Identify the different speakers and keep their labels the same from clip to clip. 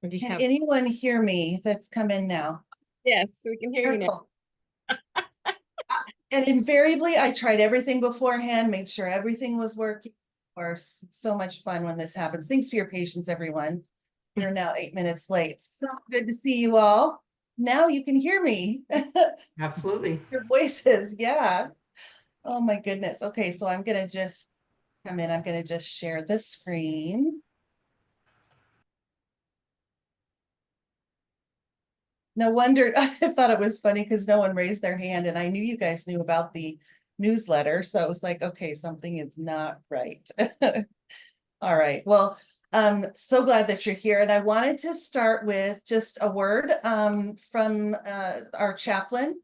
Speaker 1: Or do you
Speaker 2: Can
Speaker 1: have?
Speaker 2: anyone hear me that's come in now?
Speaker 1: Yes, we can hear you now.
Speaker 2: Miracle. And invariably, I tried everything beforehand, made sure everything was working. Of course, it's so much fun when this happens. Thanks for your patience, everyone. We're now 8 minutes late. So good to see you all. Now you can hear me.
Speaker 3: Absolutely.
Speaker 2: Your voices, yeah. Oh my goodness. Okay, so I'm gonna just come in. I'm gonna just share the screen. No wonder I thought it was funny because no one raised their hand, and I knew you guys knew about the newsletter. So it was like, okay, something is not right. All right. Well, so glad that you're here. And I wanted to start with just a word from our chaplain.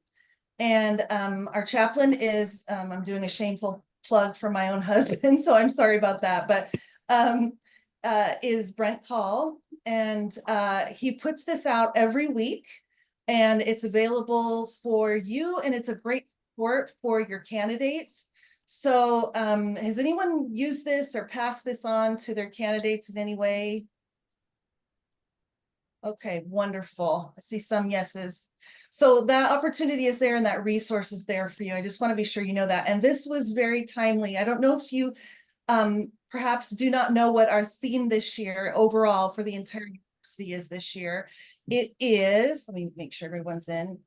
Speaker 2: And our chaplain is, I'm doing a shameful plug for my own husband, so I'm sorry about that, but is Brent Call. And he puts this out every week, and it's available for you, and it's a great support for your candidates. So has anyone used this or passed this on to their candidates in any way? Okay, wonderful. I see some yeses. So that opportunity is there and that resource is there for you. I just want to be sure you know that. And this was very timely. I don't know if you perhaps do not know what our theme this year overall for the entire university is this year. It is, let me make sure everyone's in.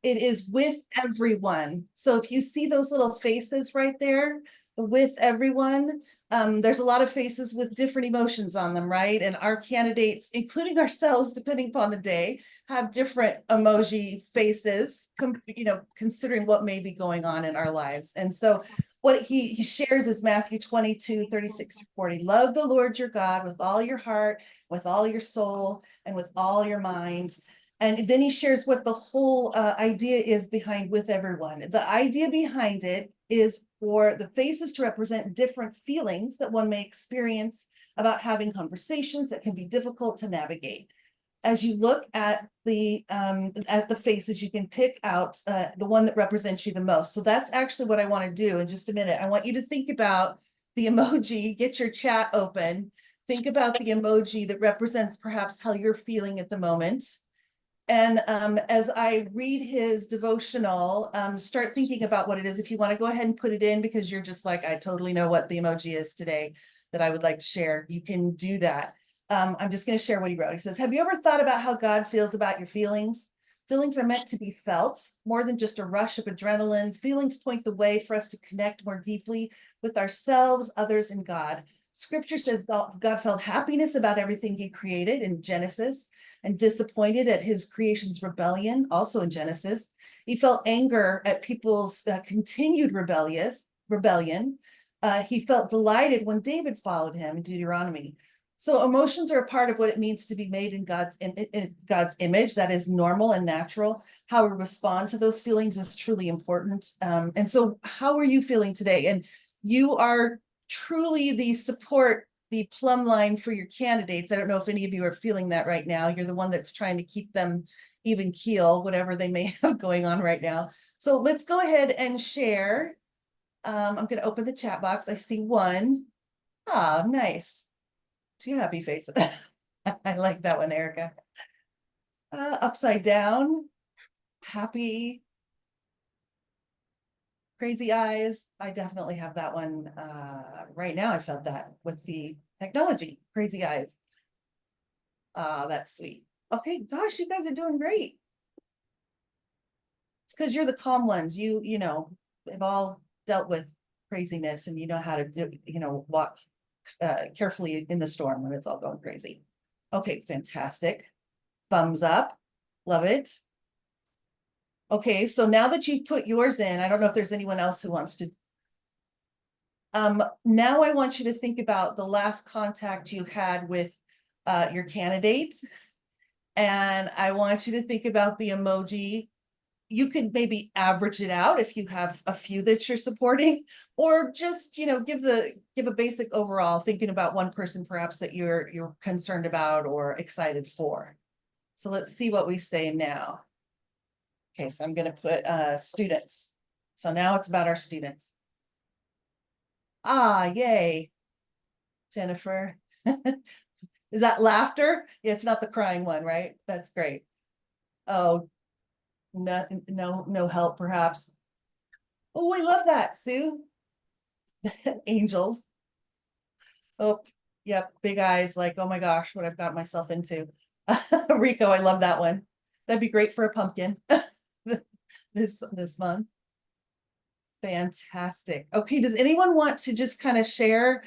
Speaker 2: It is with everyone. So if you see those little faces right there, with everyone, there's a lot of faces with different emotions on them, right? And our candidates, including ourselves, depending upon the day, have different emoji faces, considering what may be going on in our lives. And so what he shares is Matthew 22:36-40. Love the Lord your God with all your heart, with all your soul, and with all your mind. And then he shares what the whole idea is behind with everyone. The idea behind it is for the faces to represent different feelings that one may experience about having conversations that can be difficult to navigate. As you look at the faces, you can pick out the one that represents you the most. So that's actually what I want to do in just a minute. I want you to think about the emoji, get your chat open, think about the emoji that represents perhaps how you're feeling at the moment. And as I read his devotional, start thinking about what it is. If you want to go ahead and put it in because you're just like, I totally know what the emoji is today that I would like to share, you can do that. I'm just going to share what he wrote. He says, have you ever thought about how God feels about your feelings? Feelings are meant to be felt more than just a rush of adrenaline. Feelings point the way for us to connect more deeply with ourselves, others, and God. Scripture says God felt happiness about everything he created in Genesis and disappointed at his creation's rebellion, also in Genesis. He felt anger at people's continued rebellion. He felt delighted when David followed him in Deuteronomy. So emotions are a part of what it means to be made in God's image. That is normal and natural. How we respond to those feelings is truly important. And so how are you feeling today? And you are truly the support, the plumb line for your candidates. I don't know if any of you are feeling that right now. You're the one that's trying to keep them even keel, whatever they may have going on right now. So let's go ahead and share. I'm going to open the chat box. I see one. Ah, nice. Two happy faces. I like that one, Erica. Upside down, happy, crazy eyes. I definitely have that one right now. I felt that with the technology, crazy eyes. That's sweet. Okay, gosh, you guys are doing great. It's because you're the calm ones. You have all dealt with craziness and you know how to do, walk carefully in the storm when it's all going crazy. Okay, fantastic. Thumbs up. Love it. Okay, so now that you've put yours in, I don't know if there's anyone else who wants to. Now I want you to think about the last contact you had with your candidate. And I want you to think about the emoji. You could maybe average it out if you have a few that you're supporting, or just give a basic overall, thinking about one person perhaps that you're concerned about or excited for. So let's see what we say now. Okay, so I'm going to put students. So now it's about our students. Ah, yay, Jennifer. Is that laughter? Yeah, it's not the crying one, right? That's great. Oh, nothing, no help perhaps. Oh, I love that, Sue. Angels. Oh, yep, big eyes, like, oh my gosh, what I've got myself into. Rico, I love that one. That'd be great for a pumpkin this month. Fantastic. Okay, does anyone want to just kind of share?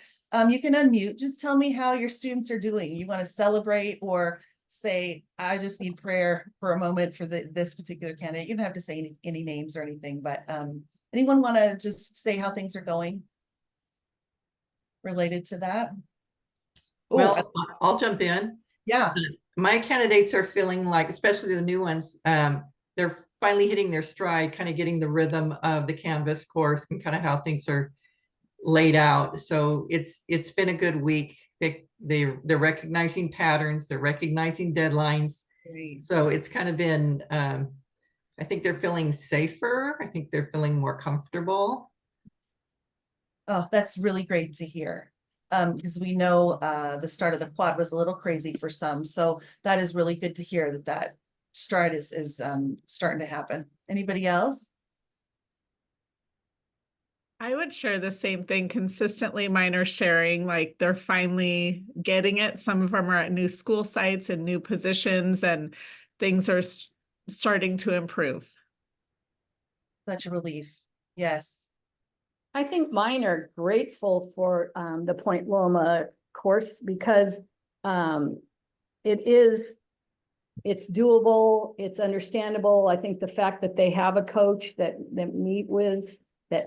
Speaker 2: You can unmute. Just tell me how your students are doing. You want to celebrate or say, I just need prayer for a moment for this particular candidate. You don't have to say any names or anything, but anyone want to just say how things are going related to that? Oh,
Speaker 3: Well, I'll jump in.
Speaker 2: yeah.
Speaker 3: My candidates are feeling like, especially the new ones, they're finally hitting their stride, kind of getting the rhythm of the Canvas course and kind of how things are laid out. So it's been a good week. They're recognizing patterns, they're recognizing deadlines.
Speaker 2: Great.
Speaker 3: So it's kind of been, I think they're feeling safer. I think they're feeling more comfortable.
Speaker 2: Oh, that's really great to hear. Because we know the start of the quad was a little crazy for some. So that is really good to hear that stride is starting to happen. Anybody else?
Speaker 4: I would share the same thing consistently. Mine are sharing, like they're finally getting it. Some of them are at new school sites and new positions, and things are starting to improve.
Speaker 2: Such a relief. Yes.
Speaker 5: I think mine are grateful for the Point Loma course because it's doable, it's understandable. I think the fact that they have a coach that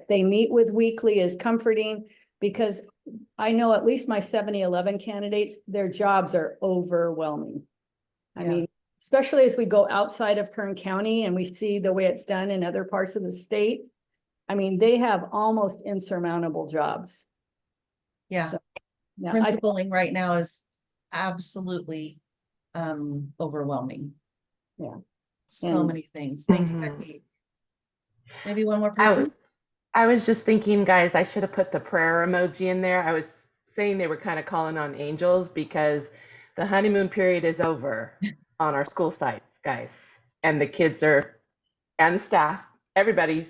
Speaker 5: they meet with weekly is comforting, because I know at least my 7011 candidates, their jobs are overwhelming. I mean, especially as we go outside of Kern County and we see the way it's done in other parts of the state. I mean, they have almost insurmountable jobs.
Speaker 2: Yeah.
Speaker 5: So, yeah,
Speaker 2: Principaling right now is absolutely overwhelming.
Speaker 5: Yeah.
Speaker 2: So many things that need. Maybe one more person.
Speaker 6: I was just thinking, guys, I should have put the prayer emoji in there. I was saying they were kind of calling on angels because the honeymoon period is over on our school sites, guys. And the kids and the staff, everybody's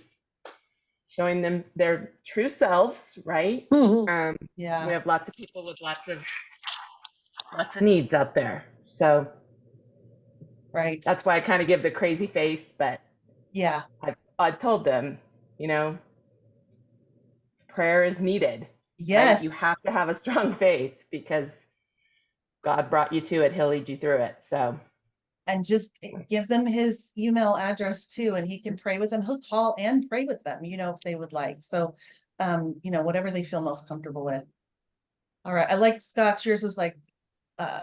Speaker 6: showing them their true selves, right?
Speaker 2: Yeah.
Speaker 6: We have lots of people with lots of needs out there. So
Speaker 2: right.
Speaker 6: That's why I kind of give the crazy face, but
Speaker 2: yeah,
Speaker 6: I told them, prayer is needed.
Speaker 2: Yes.
Speaker 6: Right? You have to have a strong faith because God brought you to it. He'll lead you through it. So.
Speaker 2: And just give them his email address too, and he can pray with them. He'll call and pray with them, if they would like. So, whatever they feel most comfortable with. All right. I like Scott's. Yours was like,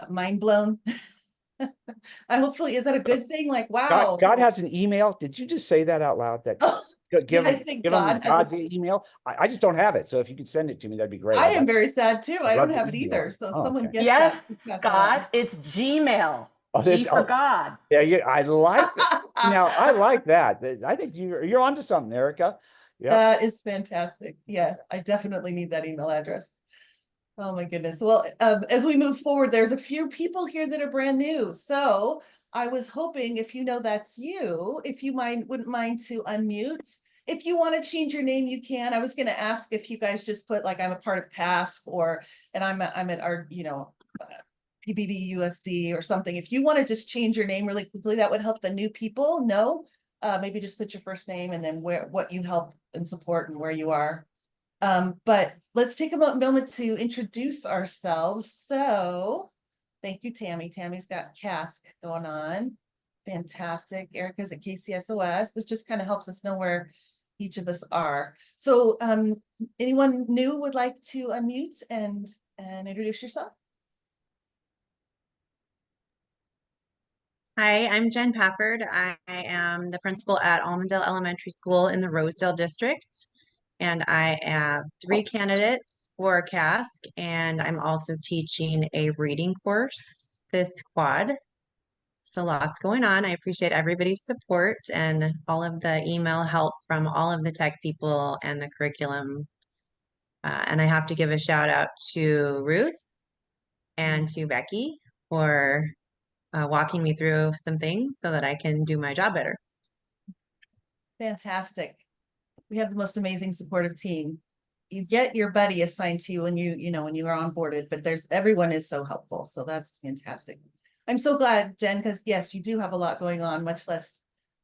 Speaker 2: mind blown. Hopefully, is that a good thing? Like, wow.
Speaker 7: God has an email. Did you just say that out loud? That
Speaker 2: did I think
Speaker 7: give
Speaker 2: God
Speaker 7: him God's email? I just don't have it. So if you could send it to me, that'd be great.
Speaker 2: I am very sad too. I
Speaker 7: I'd
Speaker 2: don't
Speaker 7: love
Speaker 2: have
Speaker 7: the
Speaker 2: it
Speaker 7: email.
Speaker 2: either. So
Speaker 7: Oh,
Speaker 2: someone
Speaker 7: okay.
Speaker 2: gets that.
Speaker 6: Yes, God, it's Gmail.
Speaker 7: Oh,
Speaker 6: G for God.
Speaker 7: Yeah, I like it. Now I like that. I think you're onto something, Erica. Yeah.
Speaker 2: That is fantastic. Yes, I definitely need that email address. Oh my goodness. Well, as we move forward, there's a few people here that are brand new. So I was hoping if that's you, if you wouldn't mind to unmute. If you want to change your name, you can. I was going to ask if you guys just put like I'm a part of PASC and I'm at our, PBB USD or something. If you want to just change your name really quickly, that would help the new people know. Maybe just put your first name and then what you help and support and where you are. But let's take a moment to introduce ourselves. So thank you, Tammy. Tammy's got CASC going on. Fantastic. Erica's at KCSOS. This just kind of helps us know where each of us are. So anyone new would like to unmute and introduce yourself?
Speaker 1: Hi, I'm Jen Pafford. I am the principal at Almondale Elementary School in the Rosedale District. And I have 3 candidates for CASC, and I'm also teaching a reading course this quad. So lots going on. I appreciate everybody's support and all of the email help from all of the tech people and the curriculum. And I have to give a shout out to Ruth and to Becky for walking me through some things so that I can do my job better.
Speaker 2: Fantastic. We have the most amazing supportive team. You get your buddy assigned to you when when you are onboarded, but everyone is so helpful. So that's fantastic. I'm so glad, Jen, because yes, you do have a lot going on, much less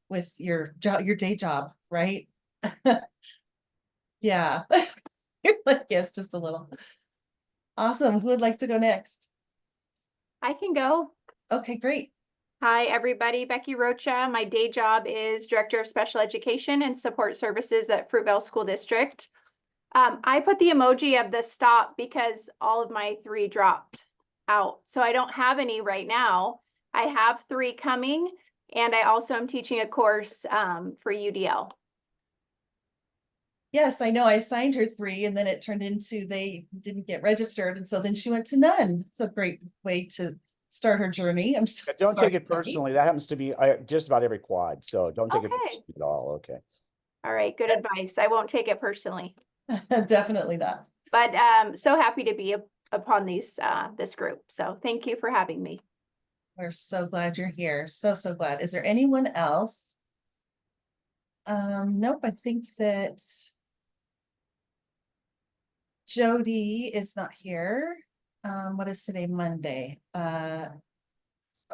Speaker 2: with your job, your day job, right? Yeah. You're like, yes, just a little. Awesome. Who would like to go next?
Speaker 8: I can go.
Speaker 2: Okay, great.
Speaker 8: Hi, everybody. Becky Rocha. My day job is Director of Special Education and Support Services at Fruitvale School District. I put the emoji of the stop because all of my 3 dropped out. So I don't have any right now. I have 3 coming, and I also am teaching a course for UDL.
Speaker 2: Yes, I know. I assigned her 3 and then it turned into they didn't get registered. And so then she went to none. It's a great way to start her journey. I'm so
Speaker 7: Don't
Speaker 2: sorry,
Speaker 7: take it
Speaker 2: Becky.
Speaker 7: personally. That happens to be just about every quad. So don't take it
Speaker 8: Okay.
Speaker 7: personally at all. Okay.
Speaker 8: All right, good advice. I won't take it personally,
Speaker 2: Definitely not.
Speaker 8: but so happy to be upon this group. So thank you for having me.
Speaker 2: We're so glad you're here. So glad. Is there anyone else? Nope, I think that Jody is not here. What is today? Monday.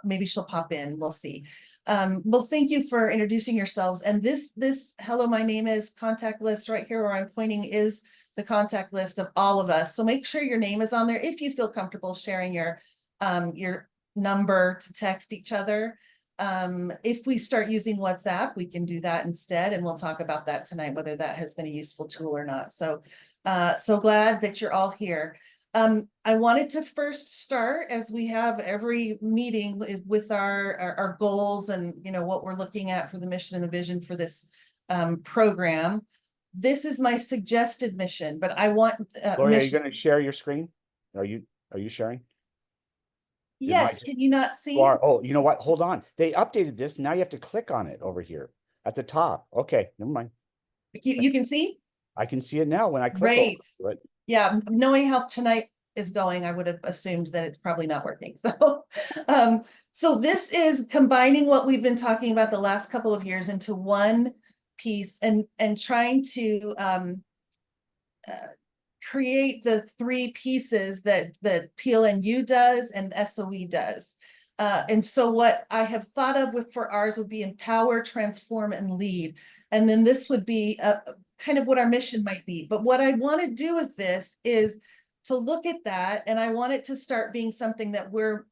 Speaker 2: Maybe she'll pop in. We'll see. Well, thank you for introducing yourselves. And this hello, my name is contact list right here where I'm pointing is the contact list of all of us. So make sure your name is on there if you feel comfortable sharing your number to text each other. If we start using WhatsApp, we can do that instead, and we'll talk about that tonight, whether that has been a useful tool or not. So so glad that you're all here. I wanted to first start, as we have every meeting, with our goals and what we're looking at for the mission and the vision for this program. This is my suggested mission, but I want
Speaker 7: Gloria, are you going to share your screen? Are you sharing?
Speaker 2: Yes, can you not see?
Speaker 7: Oh, you know what? Hold on. They updated this. Now you have to click on it over here at the top. Okay, never mind.
Speaker 2: You can see?
Speaker 7: I can see it now when I click
Speaker 2: Great.
Speaker 7: over it.
Speaker 2: Yeah, knowing how tonight is going, I would have assumed that it's probably not working. So this is combining what we've been talking about the last couple of years into one piece and trying to create the 3 pieces that PLNU does and SOE does. And so what I have thought of for ours would be empower, transform, and lead. And then this would be kind of what our mission might be. But what I want to do with this is to look at that, and I want it to start being something that we're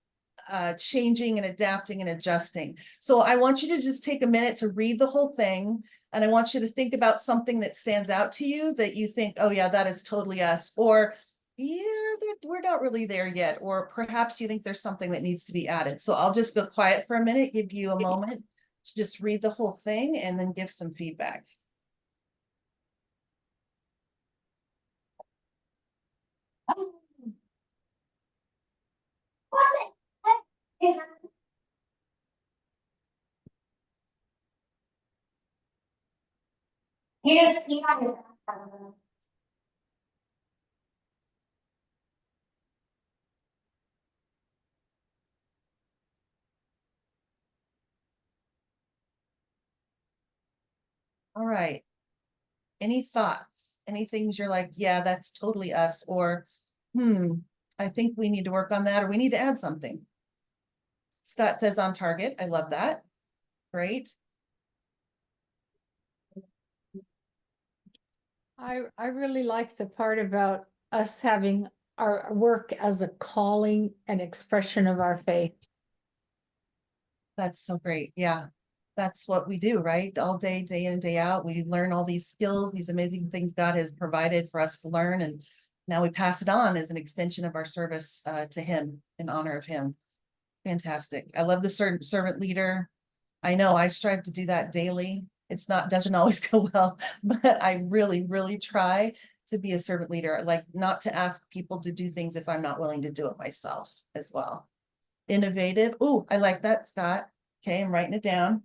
Speaker 2: changing and adapting and adjusting. So I want you to just take a minute to read the whole thing. And I want you to think about something that stands out to you that you think, oh yeah, that is totally us. Or yeah, we're not really there yet. Or perhaps you think there's something that needs to be added. So I'll just go quiet for a minute, give you a moment to just read the whole thing and then give some feedback. All right. Any thoughts? Any things you're like, yeah, that's totally us, or I think we need to work on that, or we need to add something. Scott says on target. I love that. Great.
Speaker 9: I really like the part about us having our work as a calling and expression of our faith.
Speaker 2: That's so great. Yeah. That's what we do, right? All day, day in and day out. We learn all these skills, these amazing things God has provided for us to learn. And now we pass it on as an extension of our service to Him, in honor of Him. Fantastic. I love the servant leader. I know I strive to do that daily. Doesn't always go well, but I really, really try to be a servant leader, like not to ask people to do things if I'm not willing to do it myself as well. Innovative. Oh, I like that, Scott. Okay, I'm writing it down.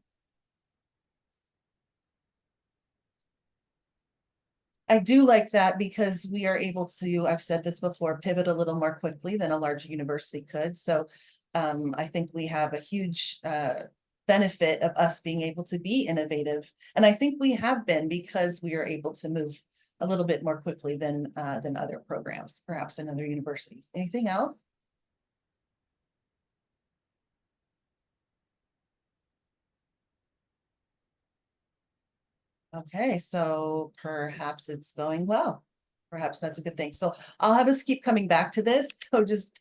Speaker 2: I do like that because we are able to, I've said this before, pivot a little more quickly than a larger university could. So I think we have a huge benefit of us being able to be innovative. And I think we have been because we are able to move a little bit more quickly than other programs, perhaps in other universities. Anything else? Okay, so perhaps it's going well. Perhaps that's a good thing. So I'll have us keep coming back to this. So just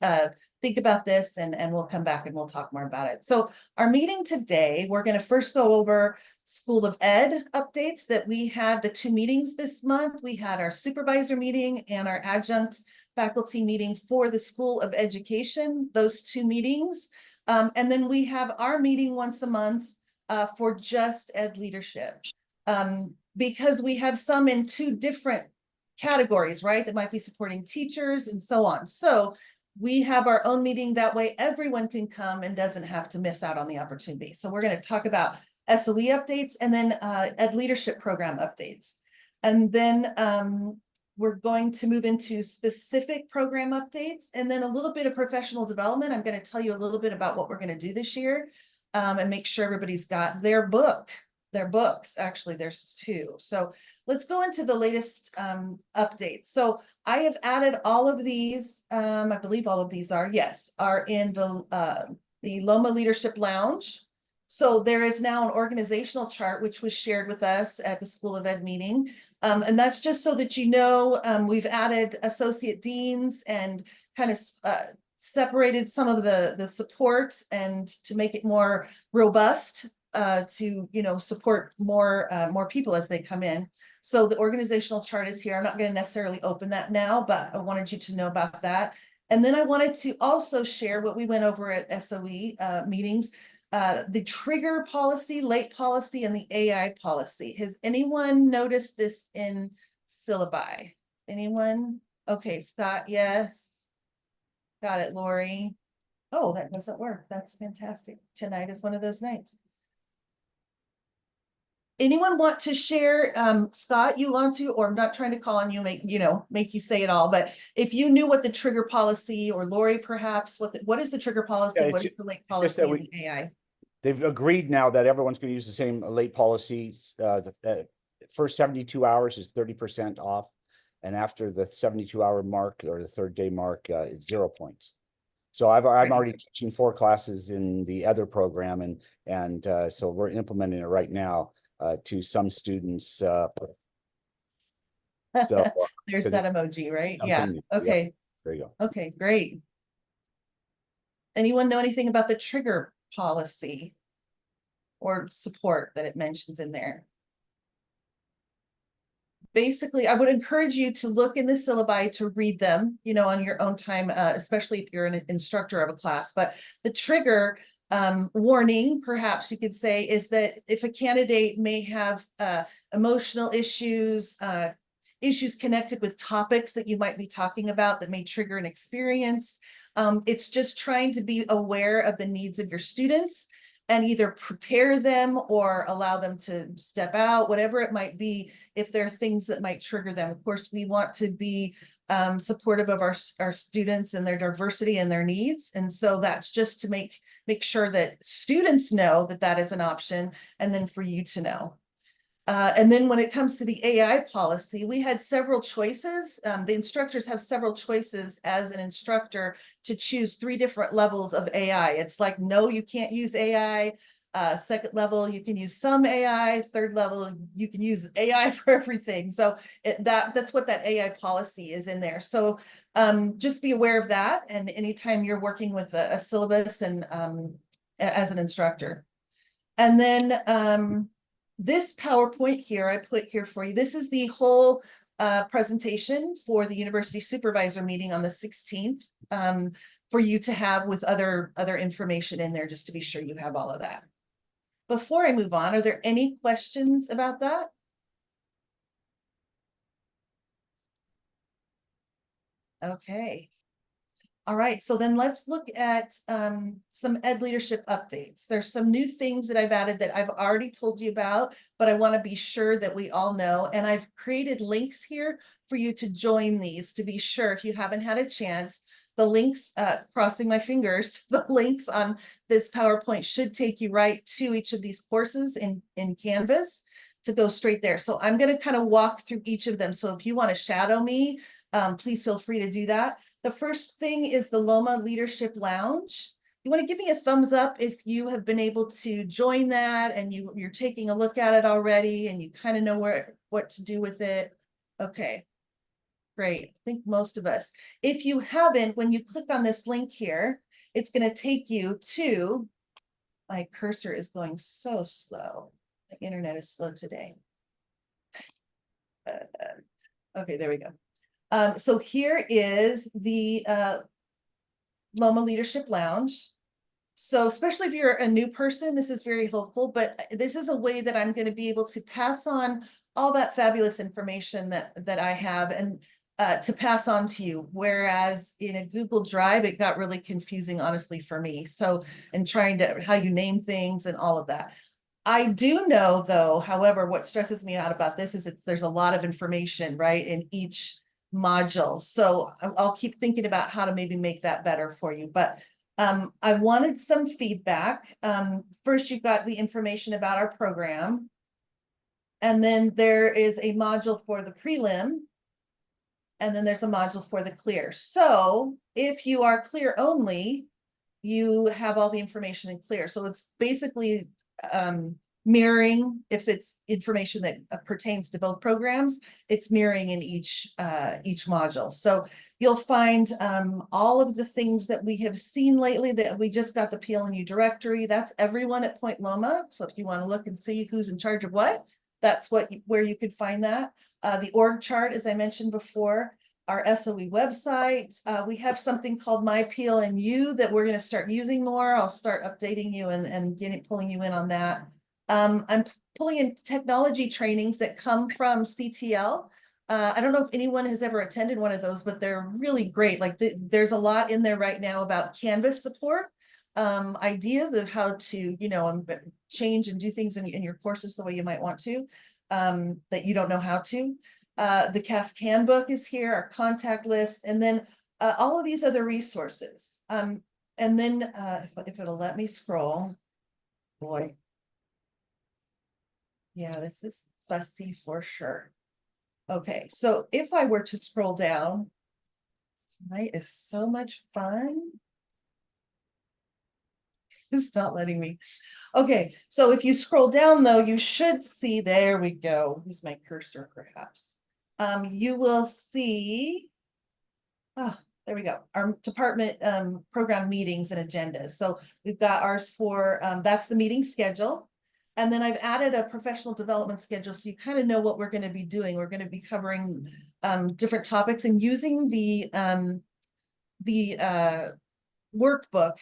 Speaker 2: think about this and we'll come back and we'll talk more about it. So our meeting today, we're going to first go over School of Ed updates that we had the 2 meetings this month. We had our supervisor meeting and our adjunct faculty meeting for the School of Education, those 2 meetings. And then we have our meeting once a month for just ed leadership. Because we have some in 2 different categories, right? That might be supporting teachers and so on. So we have our own meeting. That way everyone can come and doesn't have to miss out on the opportunity. So we're going to talk about SOE updates and then ed leadership program updates. And then we're going to move into specific program updates and then a little bit of professional development. I'm going to tell you a little bit about what we're going to do this year and make sure everybody's got their books. Actually, there's 2. So let's go into the latest updates. So I have added all of these. I believe all of these are in the Loma Leadership Lounge. So there is now an organizational chart which was shared with us at the School of Ed meeting. And that's just so that you know, we've added associate deans and kind of separated some of the support and to make it more robust to support more people as they come in. So the organizational chart is here. I'm not going to necessarily open that now, but I wanted you to know about that. And then I wanted to also share what we went over at SOE meetings, the trigger policy, late policy, and the AI policy. Has anyone noticed this in syllabi? Anyone? Okay, Scott, yes. Got it, Lori. Oh, that doesn't work. That's fantastic. Tonight is one of those nights. Anyone want to share, Scott, you want to, or I'm not trying to call on you, make you say it all, but if you knew what the trigger policy, or Lori perhaps, what is the trigger policy?
Speaker 7: Yeah,
Speaker 2: What is the late policy in the AI?
Speaker 7: They've agreed now that everyone's going to use the same late policies. The first 72 hours is 30% off. And after the 72-hour mark or the 3rd day mark, it's 0 points. So I'm already teaching 4 classes in the other program, and so we're implementing it right now to some students. So
Speaker 2: there's that emoji, right? Yeah. Okay.
Speaker 7: Yep. There you go.
Speaker 2: Okay, great. Anyone know anything about the trigger policy or support that it mentions in there? Basically, I would encourage you to look in the syllabi to read them, on your own time, especially if you're an instructor of a class. But the trigger warning, perhaps you could say, is that if a candidate may have emotional issues, issues connected with topics that you might be talking about that may trigger an experience, it's just trying to be aware of the needs of your students and either prepare them or allow them to step out, whatever it might be, if there are things that might trigger them. Of course, we want to be supportive of our students and their diversity and their needs. And so that's just to make sure that students know that that is an option, and then for you to know. And then when it comes to the AI policy, we had several choices. The instructors have several choices as an instructor to choose 3 different levels of AI. It's like, no, you can't use AI. 2nd level, you can use some AI. 3rd level, you can use AI for everything. So that's what that AI policy is in there. So just be aware of that. And anytime you're working with a syllabus and as an instructor. And then this PowerPoint here, I put here for you. This is the whole presentation for the university supervisor meeting on the 16th for you to have with other information in there, just to be sure you have all of that. Before I move on, are there any questions about that? Okay. All right, so then let's look at some ed leadership updates. There's some new things that I've added that I've already told you about, but I want to be sure that we all know. And I've created links here for you to join these to be sure if you haven't had a chance. The links, crossing my fingers, the links on this PowerPoint should take you right to each of these courses in Canvas to go straight there. So I'm going to kind of walk through each of them. So if you want to shadow me, please feel free to do that. The first thing is the Loma Leadership Lounge. You want to give me a thumbs up if you have been able to join that and you're taking a look at it already and you kind of know what to do with it. Okay, great. I think most of us. If you haven't, when you click on this link here, it's going to take you to, my cursor is going so slow. The internet is slow today. Okay, there we go. So here is the Loma Leadership Lounge. So especially if you're a new person, this is very helpful, but this is a way that I'm going to be able to pass on all that fabulous information that I have and to pass on to you. Whereas in a Google Drive, it got really confusing, honestly, for me. So, and trying to, how you name things and all of that. I do know though, however, what stresses me out about this is there's a lot of information, right, in each module. So I'll keep thinking about how to maybe make that better for you. But I wanted some feedback. First, you've got the information about our program. And then there is a module for the prelim. And then there's a module for the clear. So if you are clear only, you have all the information in clear. So it's basically mirroring, if it's information that pertains to both programs, it's mirroring in each module. So you'll find all of the things that we have seen lately that we just got the PLNU directory. That's everyone at Point Loma. So if you want to look and see who's in charge of what, that's where you could find that. The org chart, as I mentioned before, our SOE website. We have something called My PLNU that we're going to start using more. I'll start updating you and pulling you in on that. I'm pulling in technology trainings that come from CTL. I don't know if anyone has ever attended one of those, but they're really great. Like there's a lot in there right now about Canvas support, ideas of how to, change and do things in your courses the way you might want to, that you don't know how to. The CASC handbook is here, our contact list, and then all of these other resources. And then if it'll let me scroll, boy. Yeah, this is fussy for sure. Okay, so if I were to scroll down, tonight is so much fun. It's not letting me. Okay, so if you scroll down though, you should see, there we go. Use my cursor perhaps. You will see, there we go, our department program meetings and agendas. So we've got ours for, that's the meeting schedule. And then I've added a professional development schedule so you kind of know what we're going to be doing. We're going to be covering different topics and using the workbook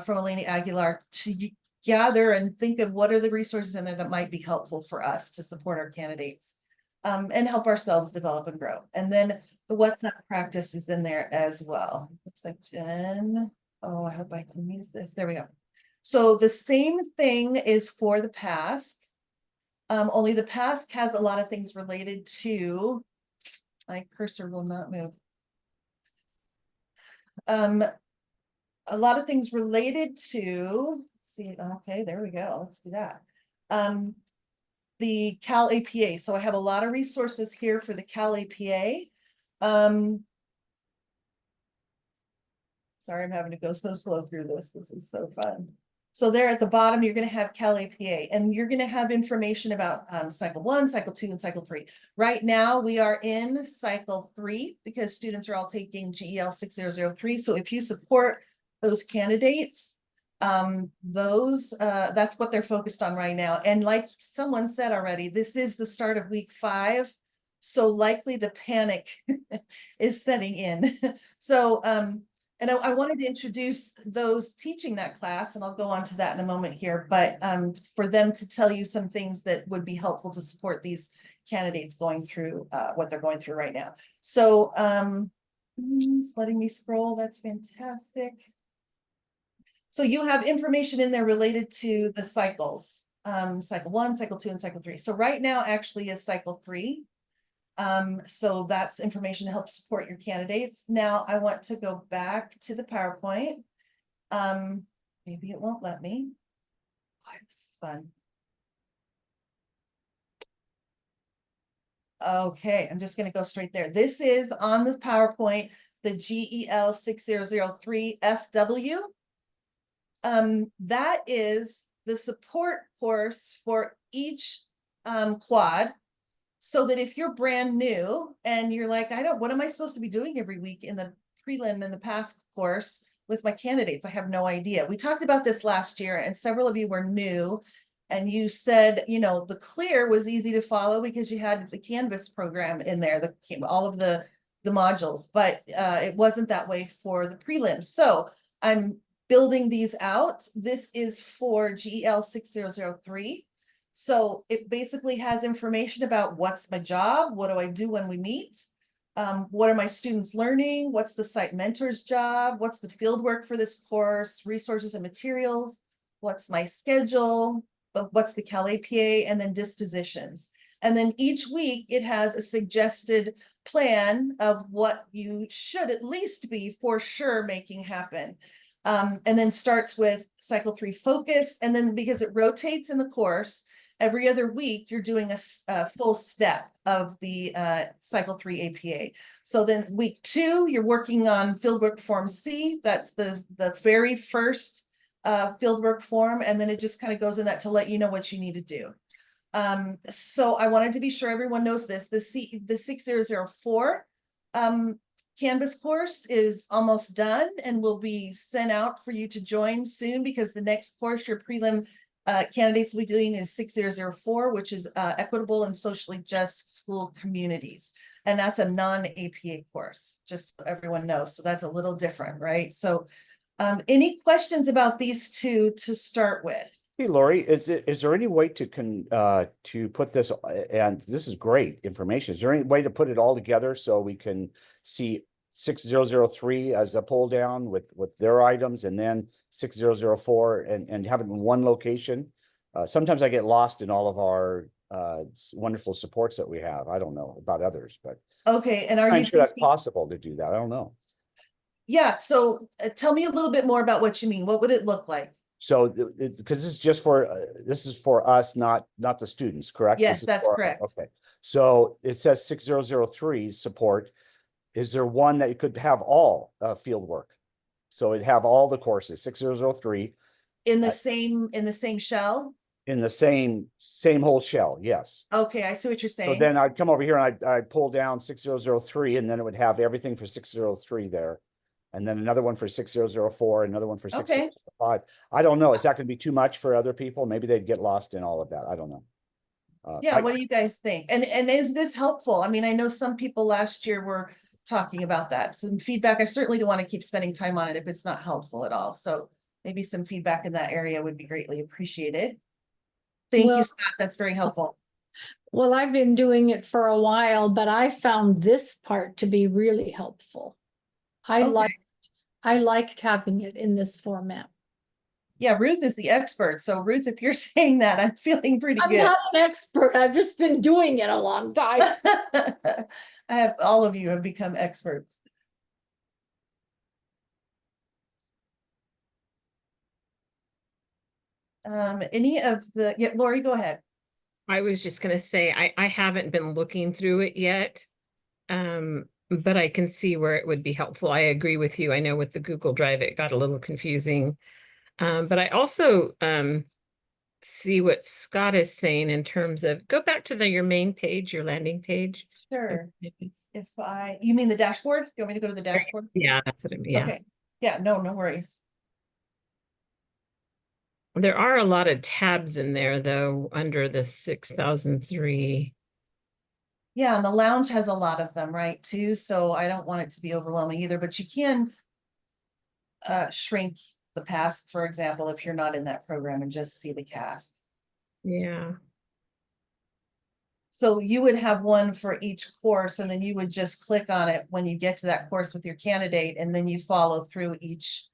Speaker 2: from Elena Aguilar to gather and think of what are the resources in there that might be helpful for us to support our candidates and help ourselves develop and grow. And then the WhatsApp practice is in there as well. Looks like Jen. Oh, I hope I can use this. There we go. So the same thing is for the PASC, only the PASC has a lot of things related to, my cursor will not move. A lot of things related to, let's see, okay, there we go. Let's do that. The Cal APA. So I have a lot of resources here for the Cal APA. Sorry, I'm having to go so slow through this. This is so fun. So there at the bottom, you're going to have Cal APA, and you're going to have information about cycle 1, cycle 2, and cycle 3. Right now, we are in cycle 3 because students are all taking GEL 6003. So if you support those candidates, that's what they're focused on right now. And like someone said already, this is the start of week 5. So likely the panic is setting in. So, and I wanted to introduce those teaching that class, and I'll go on to that in a moment here, but for them to tell you some things that would be helpful to support these candidates going through what they're going through right now. So It's letting me scroll. That's fantastic. So you have information in there related to the cycles, cycle 1, cycle 2, and cycle 3. So right now actually is cycle 3. So that's information to help support your candidates. Now I want to go back to the PowerPoint. Maybe it won't let me. Oh, this is fun. Okay, I'm just going to go straight there. This is on the PowerPoint, the GEL 6003 FW. That is the support course for each quad. So that if you're brand new and you're like, what am I supposed to be doing every week in the prelim and the pass course with my candidates? I have no idea. We talked about this last year and several of you were new and you said, the clear was easy to follow because you had the Canvas program in there, all of the modules, but it wasn't that way for the prelims. So I'm building these out. This is for GEL 6003. So it basically has information about what's my job, what do I do when we meet, what are my students learning, what's the site mentor's job, what's the field work for this course, resources and materials, what's my schedule, what's the Cal APA, and then dispositions. And then each week it has a suggested plan of what you should at least be for sure making happen. And then starts with cycle 3 focus. And then because it rotates in the course, every other week, you're doing a full step of the cycle 3 APA. So then week 2, you're working on fieldwork form C. That's the very first fieldwork form. And then it just kind of goes in that to let you know what you need to do. So I wanted to be sure everyone knows this. The 6004 Canvas course is almost done and will be sent out for you to join soon because the next course, your prelim candidates will be doing is 6004, which is equitable and socially just school communities. And that's a non-APA course, just so everyone knows. So that's a little different, right? So any questions about these two to start with?
Speaker 7: Hey, Lori, is there any way to put this, and this is great information. Is there any way to put it all together so we can see 6003 as a pull down with their items and then 6004 and have it in one location? Sometimes I get lost in all of our wonderful supports that we have. I don't know about others, but
Speaker 2: okay. And are you
Speaker 7: sure that's possible to do that? I don't know.
Speaker 2: Yeah. So tell me a little bit more about what you mean. What would it look like?
Speaker 7: So because this is just for this is for us, not the students, correct?
Speaker 2: Yes, that's correct.
Speaker 7: Okay. So it says 6003 support. Is there one that could have all field work? So it'd have all the courses, 6003
Speaker 2: in the same shell?
Speaker 7: In the same whole shell, yes.
Speaker 2: Okay, I see what you're saying.
Speaker 7: So then I'd come over here and I'd pull down 6003 and then it would have everything for 603 there. And then another one for 6004, another one for 6005. I don't know. Is that going to be too much for other people? Maybe they'd get lost in all of that. I don't know.
Speaker 2: Yeah, what do you guys think? And is this helpful? I mean, I know some people last year were talking about that. Some feedback. I certainly don't want to keep spending time on it if it's not helpful at all. So maybe some feedback in that area would be greatly appreciated. Thank you, Scott. That's very helpful.
Speaker 9: Well, I've been doing it for a while, but I found this part to be really helpful. I liked having it in this format.
Speaker 2: Yeah, Ruth is the expert. So Ruth, if you're saying that, I'm feeling pretty good.
Speaker 9: I'm not an expert. I've just been doing it a long time.
Speaker 2: All of you have become experts. Any of the, Lori, go ahead.
Speaker 10: I was just going to say, I haven't been looking through it yet, but I can see where it would be helpful. I agree with you. I know with the Google Drive, it got a little confusing. But I also see what Scott is saying in terms of, go back to your main page, your landing page.
Speaker 2: Sure. You mean the dashboard? You want me to go to the dashboard?
Speaker 10: Yeah, that's what I mean. Yeah.
Speaker 2: Okay. Yeah, no worries.
Speaker 10: There are a lot of tabs in there though, under the 6003.
Speaker 2: Yeah, and the lounge has a lot of them, right, too. So I don't want it to be overwhelming either, but you can shrink the past, for example, if you're not in that program and just see the cast.
Speaker 10: Yeah.
Speaker 2: So you would have one for each course, and then you would just click on it when you get to that course with your candidate, and then you follow through each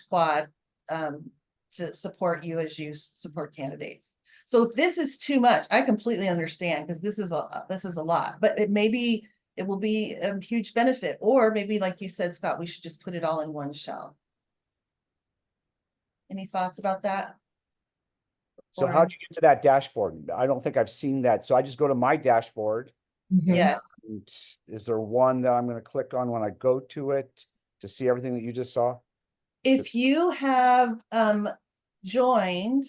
Speaker 2: quad to support you as you support candidates. So if this is too much, I completely understand, because this is a lot, but it will be a huge benefit. Or maybe, like you said, Scott, we should just put it all in one shell. Any thoughts about that?
Speaker 7: So how'd you get to that dashboard? I don't think I've seen that. So I just go to my dashboard.
Speaker 2: Yes.
Speaker 7: And is there one that I'm going to click on when I go to it to see everything that you just saw?
Speaker 2: If you have joined,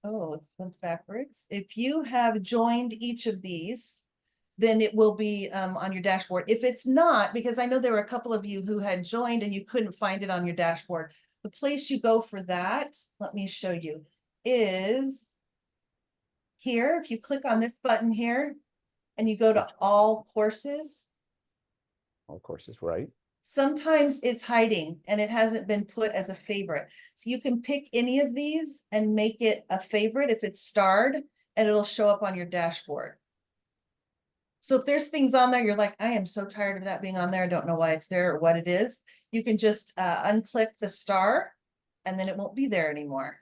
Speaker 2: oh, it went backwards. If you have joined each of these, then it will be on your dashboard. If it's not, because I know there were a couple of you who had joined and you couldn't find it on your dashboard, the place you go for that, let me show you, is here. If you click on this button here and you go to all courses,
Speaker 7: All courses, right?
Speaker 2: sometimes it's hiding and it hasn't been put as a favorite. So you can pick any of these and make it a favorite if it's starred, and it'll show up on your dashboard. So if there's things on there, you're like, I am so tired of that being on there, I don't know why it's there or what it is, you can just unclick the star and then it won't be there anymore.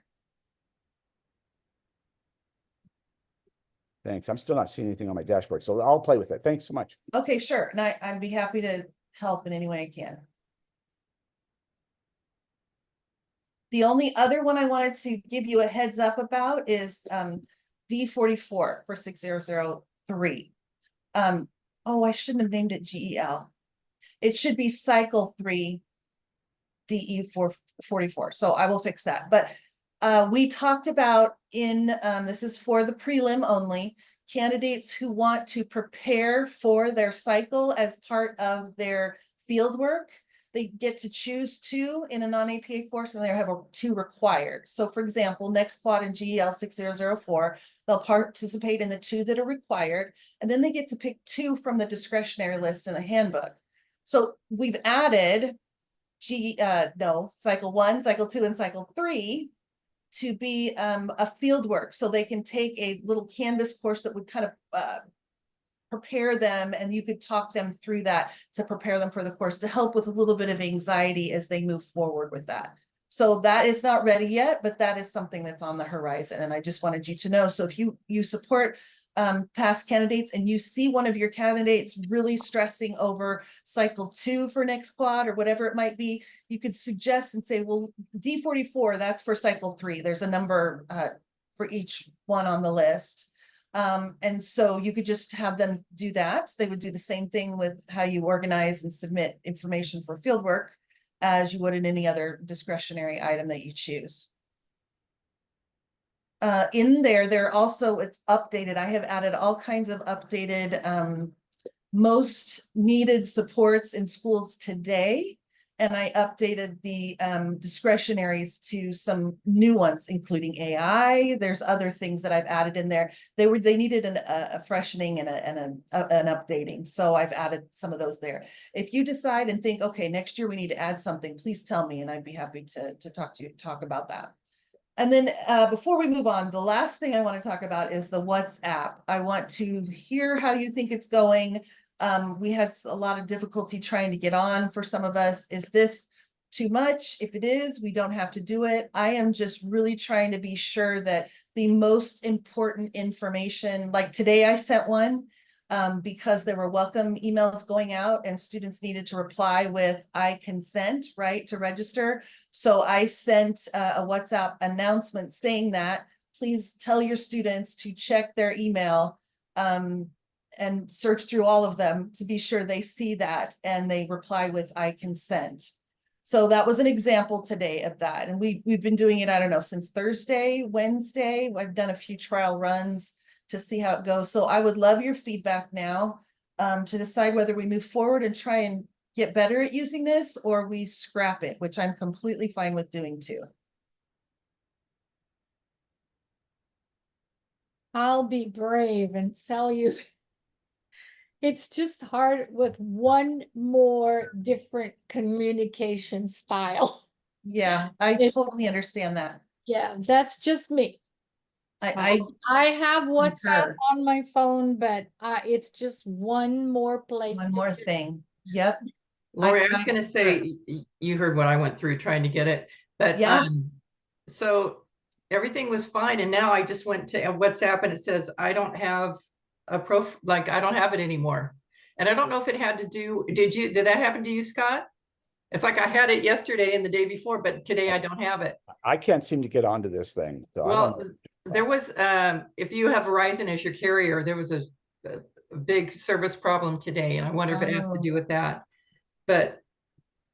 Speaker 7: Thanks. I'm still not seeing anything on my dashboard, so I'll play with it. Thanks so much.
Speaker 2: Okay, sure. And I'd be happy to help in any way I can. The only other one I wanted to give you a heads up about is D44 for 6003. Oh, I shouldn't have named it GEL. It should be cycle 3 DE444. So I will fix that. But we talked about in this is for the prelim only, candidates who want to prepare for their cycle as part of their field work. They get to choose 2 in a non-APA course, and they have 2 required. So for example, next quad in GEL 6004, they'll participate in the 2 that are required, and then they get to pick 2 from the discretionary list in the handbook. So we've added cycle 1, cycle 2, and cycle 3 to be a field work. So they can take a little Canvas course that would kind of prepare them, and you could talk them through that to prepare them for the course, to help with a little bit of anxiety as they move forward with that. So that is not ready yet, but that is something that's on the horizon, and I just wanted you to know. So if you support past candidates and you see one of your candidates really stressing over cycle 2 for next quad or whatever it might be, you could suggest and say, well, D44, that's for cycle 3. There's a number for each one on the list. And so you could just have them do that. They would do the same thing with how you organize and submit information for fieldwork as you would in any other discretionary item that you choose. In there also, it's updated. I have added all kinds of updated most needed supports in schools today. And I updated the discretionaries to some new ones, including AI. There's other things that I've added in there. They needed a freshening and an updating. So I've added some of those there. If you decide and think, okay, next year we need to add something, please tell me, and I'd be happy to talk about that. And then before we move on, the last thing I want to talk about is the WhatsApp. I want to hear how you think it's going. We had a lot of difficulty trying to get on for some of us. Is this too much? If it is, we don't have to do it. I am just really trying to be sure that the most important information, like today I sent one because there were welcome emails going out and students needed to reply with I consent, right, to register. So I sent a WhatsApp announcement saying that please tell your students to check their email and search through all of them to be sure they see that and they reply with I consent. So that was an example today of that. And we've been doing it, I don't know, since Thursday, Wednesday. I've done a few trial runs to see how it goes. So I would love your feedback now to decide whether we move forward and try and get better at using this, or we scrap it, which I'm completely fine with doing too.
Speaker 9: I'll be brave and tell you it's just hard with one more different communication style.
Speaker 2: Yeah, I totally understand that.
Speaker 9: Yeah, that's just me. I have WhatsApp
Speaker 2: concur.
Speaker 9: on my phone, but it's just one more place.
Speaker 2: One
Speaker 9: to
Speaker 2: more
Speaker 9: do it.
Speaker 2: thing. Yep.
Speaker 3: Lori, I was
Speaker 2: I
Speaker 3: gonna say, you heard what I went through trying to get it, but
Speaker 2: Yeah.
Speaker 3: so everything was fine, and now I just went to WhatsApp and it says I don't have a like I don't have it anymore. And I don't know if it had to do, did that happen to you, Scott? It's like I had it yesterday and the day before, but today I don't have it.
Speaker 7: I can't seem to get onto this thing, so I don't
Speaker 3: Well,
Speaker 7: know.
Speaker 3: there was, if you have Verizon as your carrier, there was a big service problem today, and I wonder if it has to
Speaker 2: Oh.
Speaker 3: do with that. But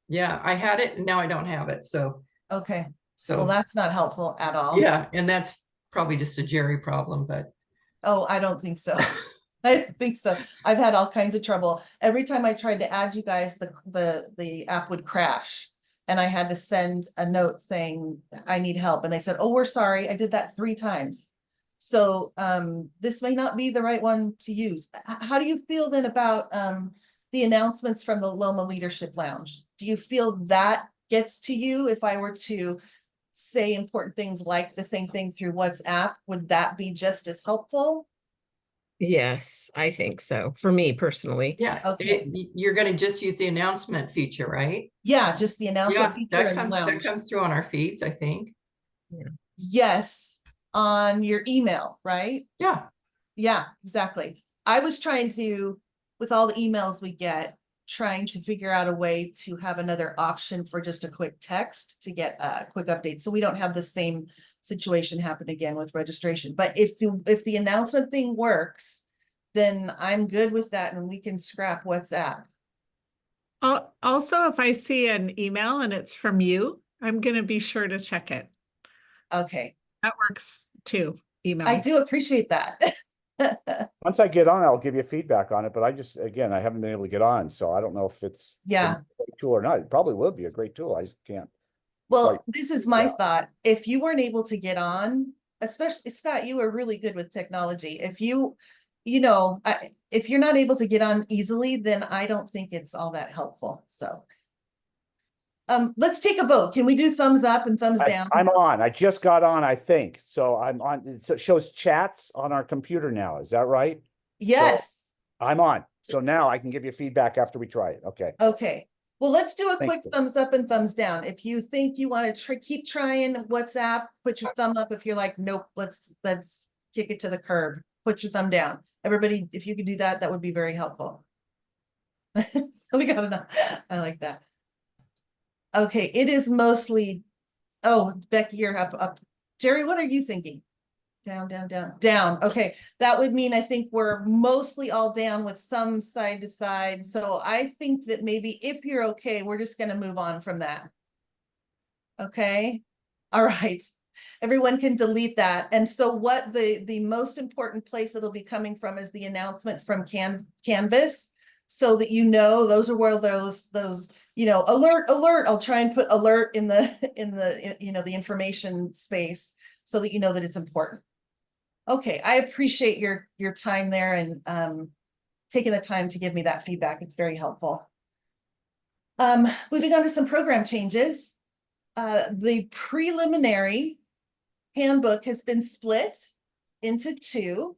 Speaker 3: yeah, I had it and now I don't have it. So,
Speaker 2: Okay. Well,
Speaker 3: so
Speaker 2: that's not helpful at all.
Speaker 3: yeah, and that's probably just a Jerry problem, but
Speaker 2: Oh, I don't think so. I don't think so. I've had all kinds of trouble. Every time I tried to add you guys, the app would crash. And I had to send a note saying, I need help. And they said, oh, we're sorry. I did that 3 times. So this may not be the right one to use. How do you feel then about the announcements from the Loma Leadership Lounge? Do you feel that gets to you? If I were to say important things like the same thing through WhatsApp, would that be just as helpful?
Speaker 10: Yes, I think so. For me personally.
Speaker 3: yeah,
Speaker 2: Okay.
Speaker 3: you're gonna just use the announcement feature, right?
Speaker 2: Yeah, just the announcement
Speaker 3: Yeah,
Speaker 2: feature in the
Speaker 3: that
Speaker 2: lounge.
Speaker 3: comes through on our feeds, I think.
Speaker 2: Yes, on your email, right?
Speaker 3: Yeah,
Speaker 2: Yeah, exactly. I was trying to, with all the emails we get, trying to figure out a way to have another option for just a quick text to get a quick update, so we don't have the same situation happen again with registration. But if the announcement thing works, then I'm good with that, and we can scrap WhatsApp.
Speaker 4: Also, if I see an email and it's from you, I'm gonna be sure to check it.
Speaker 2: Okay,
Speaker 4: That works too, email.
Speaker 2: I do appreciate that.
Speaker 7: Once I get on, I'll give you feedback on it, but I just, again, I haven't been able to get on, so I don't know if it's
Speaker 2: Yeah.
Speaker 7: a great tool or not. It probably would be a great tool. I just can't.
Speaker 2: Well,
Speaker 7: Right.
Speaker 2: this is my
Speaker 7: Yeah.
Speaker 2: thought. If you weren't able to get on, especially Scott, you are really good with technology. If if you're not able to get on easily, then I don't think it's all that helpful. So let's take a vote. Can we do thumbs up and thumbs down?
Speaker 7: I'm on. I just got on, I think. So I'm on. It shows chats on our computer now. Is that right?
Speaker 2: Yes.
Speaker 7: I'm on. So now I can give you feedback after we try it. Okay.
Speaker 2: Okay. Well, let's do a
Speaker 7: Thank
Speaker 2: quick
Speaker 7: you.
Speaker 2: thumbs up and thumbs down. If you think you want to keep trying WhatsApp, put your thumb up. If you're like, nope, let's kick it to the curb. Put your thumb down. Everybody, if you could do that, that would be very helpful. We got enough. I like that. Okay, it is mostly, oh, Becky, you're up. Jerry, what are you thinking? Down, down, down, down. Okay, that would mean I think we're mostly all down with some side to side. So I think that maybe if you're okay, we're just going to move on from that. Okay. All right. Everyone can delete that. And so what the most important place it'll be coming from is the announcement from Canvas, so that those are where those alert. I'll try and put alert in the the information space so that you know that it's important. Okay, I appreciate your time there and taking the time to give me that feedback. It's very helpful. Moving on to some program changes. The preliminary handbook has been split into 2.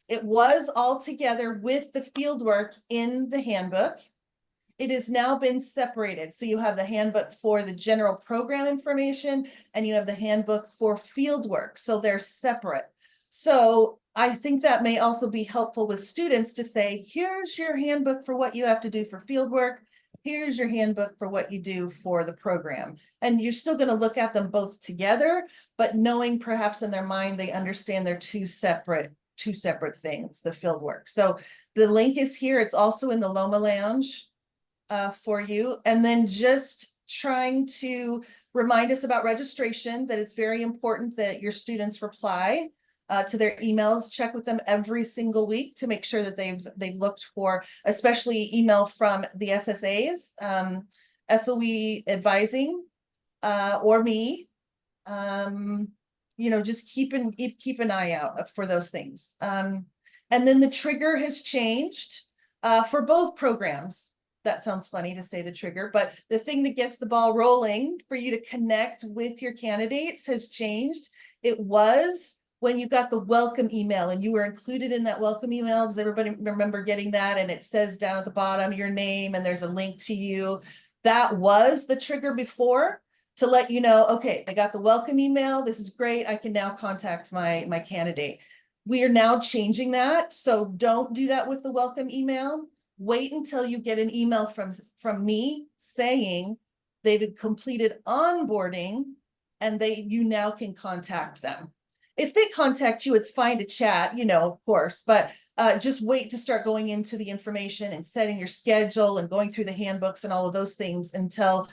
Speaker 2: It was all together with the fieldwork in the handbook. It has now been separated. So you have the handbook for the general program information and you have the handbook for fieldwork. So they're separate. So I think that may also be helpful with students to say, here's your handbook for what you have to do for fieldwork. Here's your handbook for what you do for the program. And you're still going to look at them both together, but knowing perhaps in their mind, they understand they're two separate things, the fieldwork. So the link is here. It's also in the Loma Lounge for you. And then just trying to remind us about registration, that it's very important that your students reply to their emails, check with them every single week to make sure that they've looked for, especially email from the SSAs, SOE advising, or me. Just keep an eye out for those things. And then the trigger has changed for both programs. That sounds funny to say the trigger, but the thing that gets the ball rolling for you to connect with your candidates has changed. It was when you got the welcome email and you were included in that welcome email. Does everybody remember getting that? And it says down at the bottom your name and there's a link to you. That was the trigger before to let you know, okay, I got the welcome email. This is great. I can now contact my candidate. We are now changing that. So don't do that with the welcome email. Wait until you get an email from me saying they've completed onboarding and you now can contact them. If they contact you, it's fine to chat, of course, but just wait to start going into the information and setting your schedule and going through the handbooks and all of those things until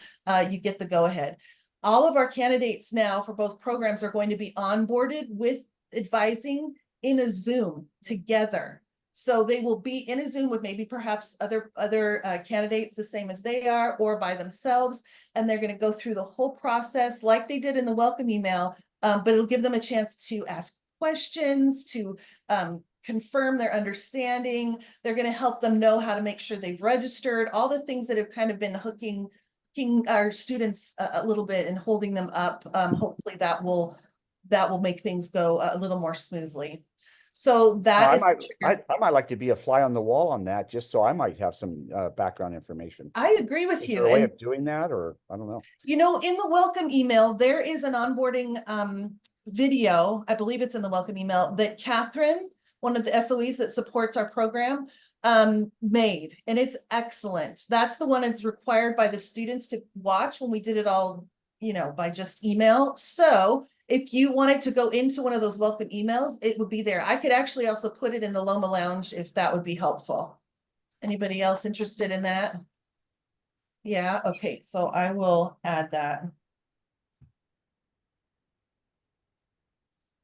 Speaker 2: you get the go ahead. All of our candidates now for both programs are going to be onboarded with advising in a Zoom together. So they will be in a Zoom with maybe perhaps other candidates the same as they are or by themselves. And they're going to go through the whole process like they did in the welcome email, but it'll give them a chance to ask questions, to confirm their understanding. They're going to help them know how to make sure they've registered, all the things that have kind of been hooking our students a little bit and holding them up. Hopefully that will make things go a little more smoothly. So that
Speaker 7: I might like to be a fly on the wall on that, just so I might have some background information.
Speaker 2: I agree with
Speaker 7: Is
Speaker 2: you.
Speaker 7: there a way of doing that, or I don't know.
Speaker 2: In the welcome email, there is an onboarding video. I believe it's in the welcome email that Catherine, one of the SOEs that supports our program, made, and it's excellent. That's the one that's required by the students to watch when we did it all, by just email. So if you wanted to go into one of those welcome emails, it would be there. I could actually also put it in the Loma Lounge if that would be helpful. Anybody else interested in that? Yeah, okay, so I will add that.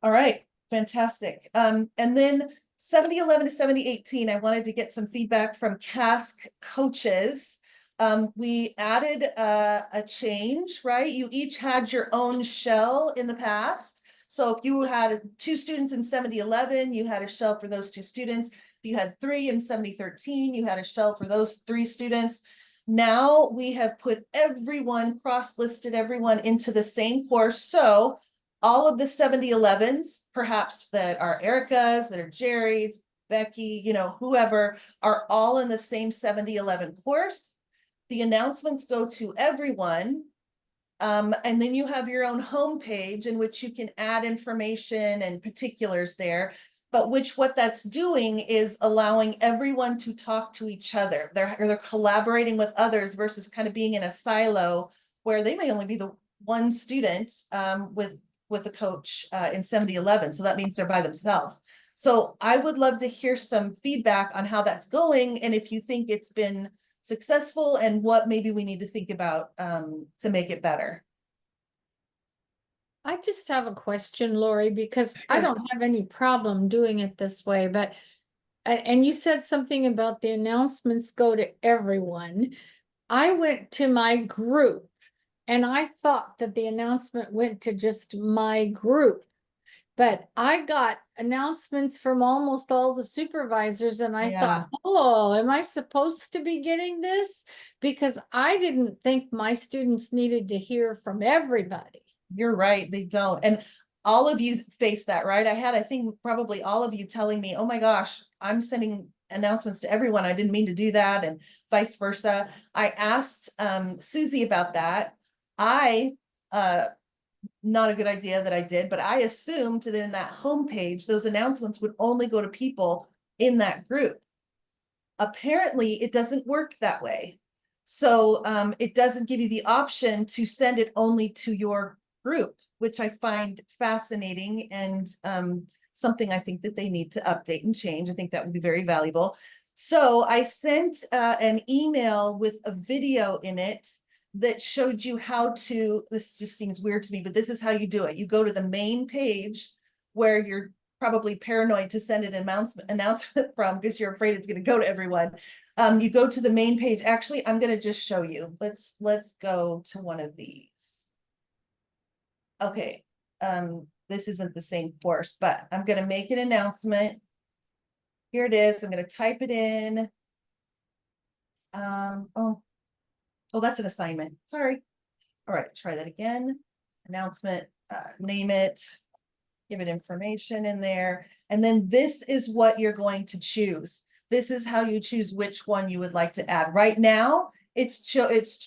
Speaker 2: All right, fantastic. And then 7011 to 7018, I wanted to get some feedback from CASC coaches. We added a change, right? You each had your own shell in the past. So if you had 2 students in 7011, you had a shell for those 2 students. If you had 3 in 7013, you had a shell for those 3 students. Now we have put everyone, cross-listed everyone into the same course. So all of the 7011s, perhaps that are Erica's, that are Jerry's, Becky, whoever, are all in the same 7011 course. The announcements go to everyone. And then you have your own homepage in which you can add information and particulars there. But what that's doing is allowing everyone to talk to each other. They're collaborating with others versus kind of being in a silo where they may only be the one student with a coach in 7011. So that means they're by themselves. So I would love to hear some feedback on how that's going and if you think it's been successful and what maybe we need to think about to make it better.
Speaker 9: I just have a question, Lori, because I don't have any problem doing it this way, but and you said something about the announcements go to everyone. I went to my group and I thought that the announcement went to just my group. But I got announcements from almost all the supervisors and I thought, oh, am I supposed to be getting this? Because I didn't think my students needed to hear from everybody.
Speaker 2: You're right, they don't. And all of you face that, right? I think probably all of you telling me, oh my gosh, I'm sending announcements to everyone. I didn't mean to do that, and vice versa. I asked Susie about that. Not a good idea that I did, but I assumed that in that homepage, those announcements would only go to people in that group. Apparently, it doesn't work that way. So it doesn't give you the option to send it only to your group, which I find fascinating and something I think that they need to update and change. I think that would be very valuable. So I sent an email with a video in it that showed you how to, this just seems weird to me, but this is how you do it. You go to the main page where you're probably paranoid to send an announcement from because you're afraid it's going to go to everyone. You go to the main page. Actually, I'm going to just show you. Let's go to one of these. Okay. This isn't the same course, but I'm going to make an announcement. Here it is. I'm going to type it in. Oh, that's an assignment. Sorry. All right, try that again. Announcement, name it. give it information in there. And then this is what you're going to choose. This is how you choose which one you would like to add. Right now, it's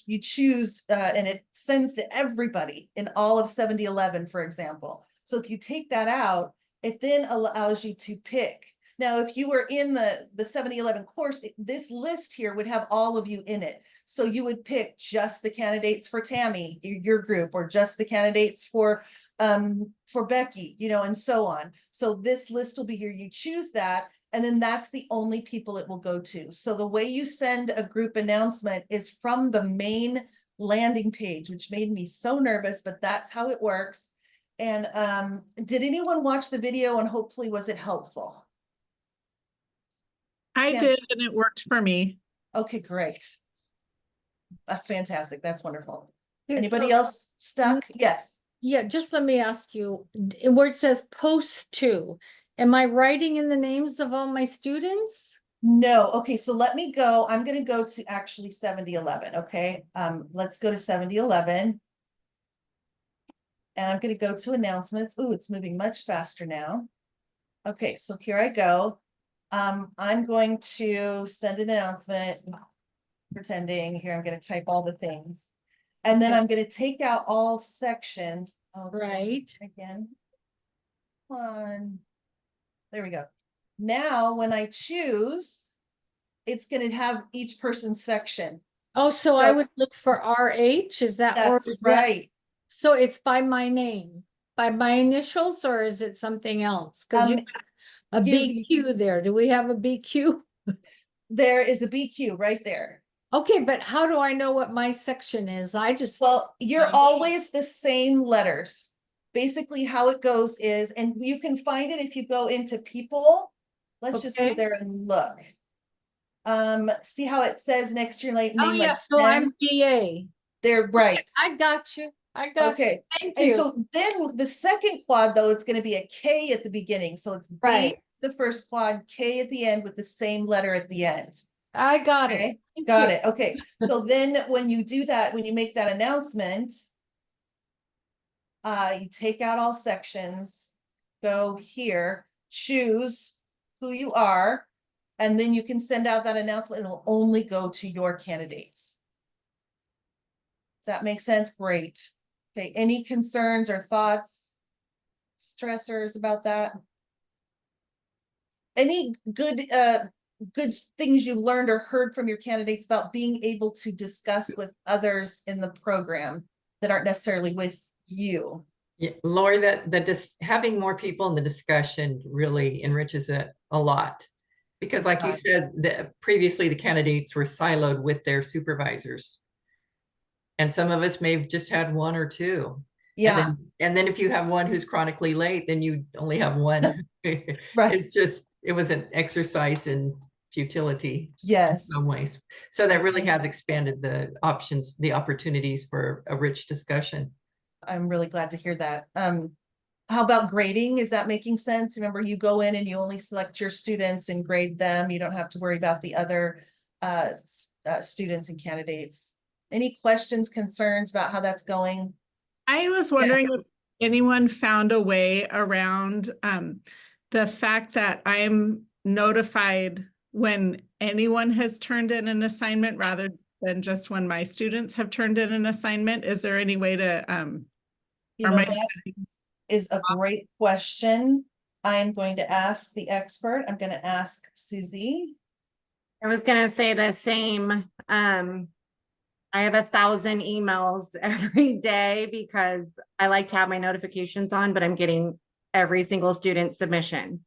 Speaker 2: you choose and it sends to everybody in all of 7011, for example. So if you take that out, it then allows you to pick. Now, if you were in the 7011 course, this list here would have all of you in it. So you would pick just the candidates for Tammy, your group, or just the candidates for Becky, you know, and so on. So this list will be here. You choose that, and then that's the only people it will go to. So the way you send a group announcement is from the main landing page, which made me so nervous, but that's how it works. And did anyone watch the video, and hopefully was it helpful?
Speaker 4: I
Speaker 2: Tam-
Speaker 4: did, and it worked for me.
Speaker 2: Okay, great. Fantastic. That's wonderful.
Speaker 9: Okay,
Speaker 2: Anybody
Speaker 9: so-
Speaker 2: else stuck? Yes.
Speaker 9: Yeah, just let me ask you, where it says post to, am I writing in the names of all my students?
Speaker 2: No. Okay, so let me go. I'm going to go to actually 7011. Okay. Let's go to 7011. And I'm going to go to announcements. Oh, it's moving much faster now. Okay, so here I go. I'm going to send an announcement, pretending here. I'm going to type all the things. And then
Speaker 9: Okay.
Speaker 2: I'm going to take out all sections. Oh,
Speaker 9: Right.
Speaker 2: again. One. There we go. Now, when I choose, it's going to have each person's section.
Speaker 9: Oh, so I
Speaker 2: So-
Speaker 9: would look for RH, is that, or
Speaker 2: That's
Speaker 9: is that,
Speaker 2: right.
Speaker 9: so it's by my name, by my initials, or is it something else? Cause you
Speaker 2: Um,
Speaker 9: got a
Speaker 2: you-
Speaker 9: BQ there. Do we have a BQ?
Speaker 2: There is a BQ right there.
Speaker 9: Okay, but how do I know what my section is? I just,
Speaker 2: Well, you're always the same letters. Basically, how it goes is, and you can find it if you go into people. Let's just go
Speaker 9: Okay.
Speaker 2: there and look. See how it says next to your name?
Speaker 9: oh yeah,
Speaker 2: like
Speaker 9: so
Speaker 2: Jen?
Speaker 9: I'm BA.
Speaker 2: They're right.
Speaker 9: I got you. I got you.
Speaker 2: Okay.
Speaker 9: Thank
Speaker 2: And
Speaker 9: you.
Speaker 2: so then the second quad, though, it's going to be a K at the beginning. So it's B,
Speaker 9: Right.
Speaker 2: the first quad, K at the end with the same letter at the end.
Speaker 9: I got
Speaker 2: Okay,
Speaker 9: it. Thank
Speaker 2: got
Speaker 9: you.
Speaker 2: it. Okay, so then when you do that, when you make that announcement, you take out all sections, go here, choose who you are, and then you can send out that announcement. It'll only go to your candidates. Does that make sense? Great. Okay, any concerns or thoughts, stressors about that? Any good things you've learned or heard from your candidates about being able to discuss with others in the program that aren't necessarily with you?
Speaker 3: Yeah, Lori, that just having more people in the discussion really enriches it a lot. Because like you
Speaker 2: Right.
Speaker 3: said, previously the candidates were siloed with their supervisors. And some of us may have just had one or two.
Speaker 2: Yeah,
Speaker 3: And then if you have one who's chronically late, then you only have one.
Speaker 2: right.
Speaker 3: It was an exercise in futility in
Speaker 2: Yes.
Speaker 3: some ways. So that really
Speaker 2: Okay.
Speaker 3: has expanded the options, the opportunities for a rich discussion.
Speaker 2: I'm really glad to hear that. How about grading? Is that making sense? Remember, you go in and you only select your students and grade them. You don't have to worry about the other students and candidates. Any questions, concerns about how that's going?
Speaker 4: I was wondering if anyone found a way around the fact that I'm notified when anyone has turned in an assignment rather than just when my students have turned in an assignment. Is there any way to
Speaker 2: You
Speaker 4: are
Speaker 2: know,
Speaker 4: my
Speaker 2: that
Speaker 4: settings-
Speaker 2: is a great question. I'm going to ask the expert. I'm going to ask Susie.
Speaker 11: I was gonna say the same. I have 1,000 emails every day because I like to have my notifications on, but I'm getting every single student submission.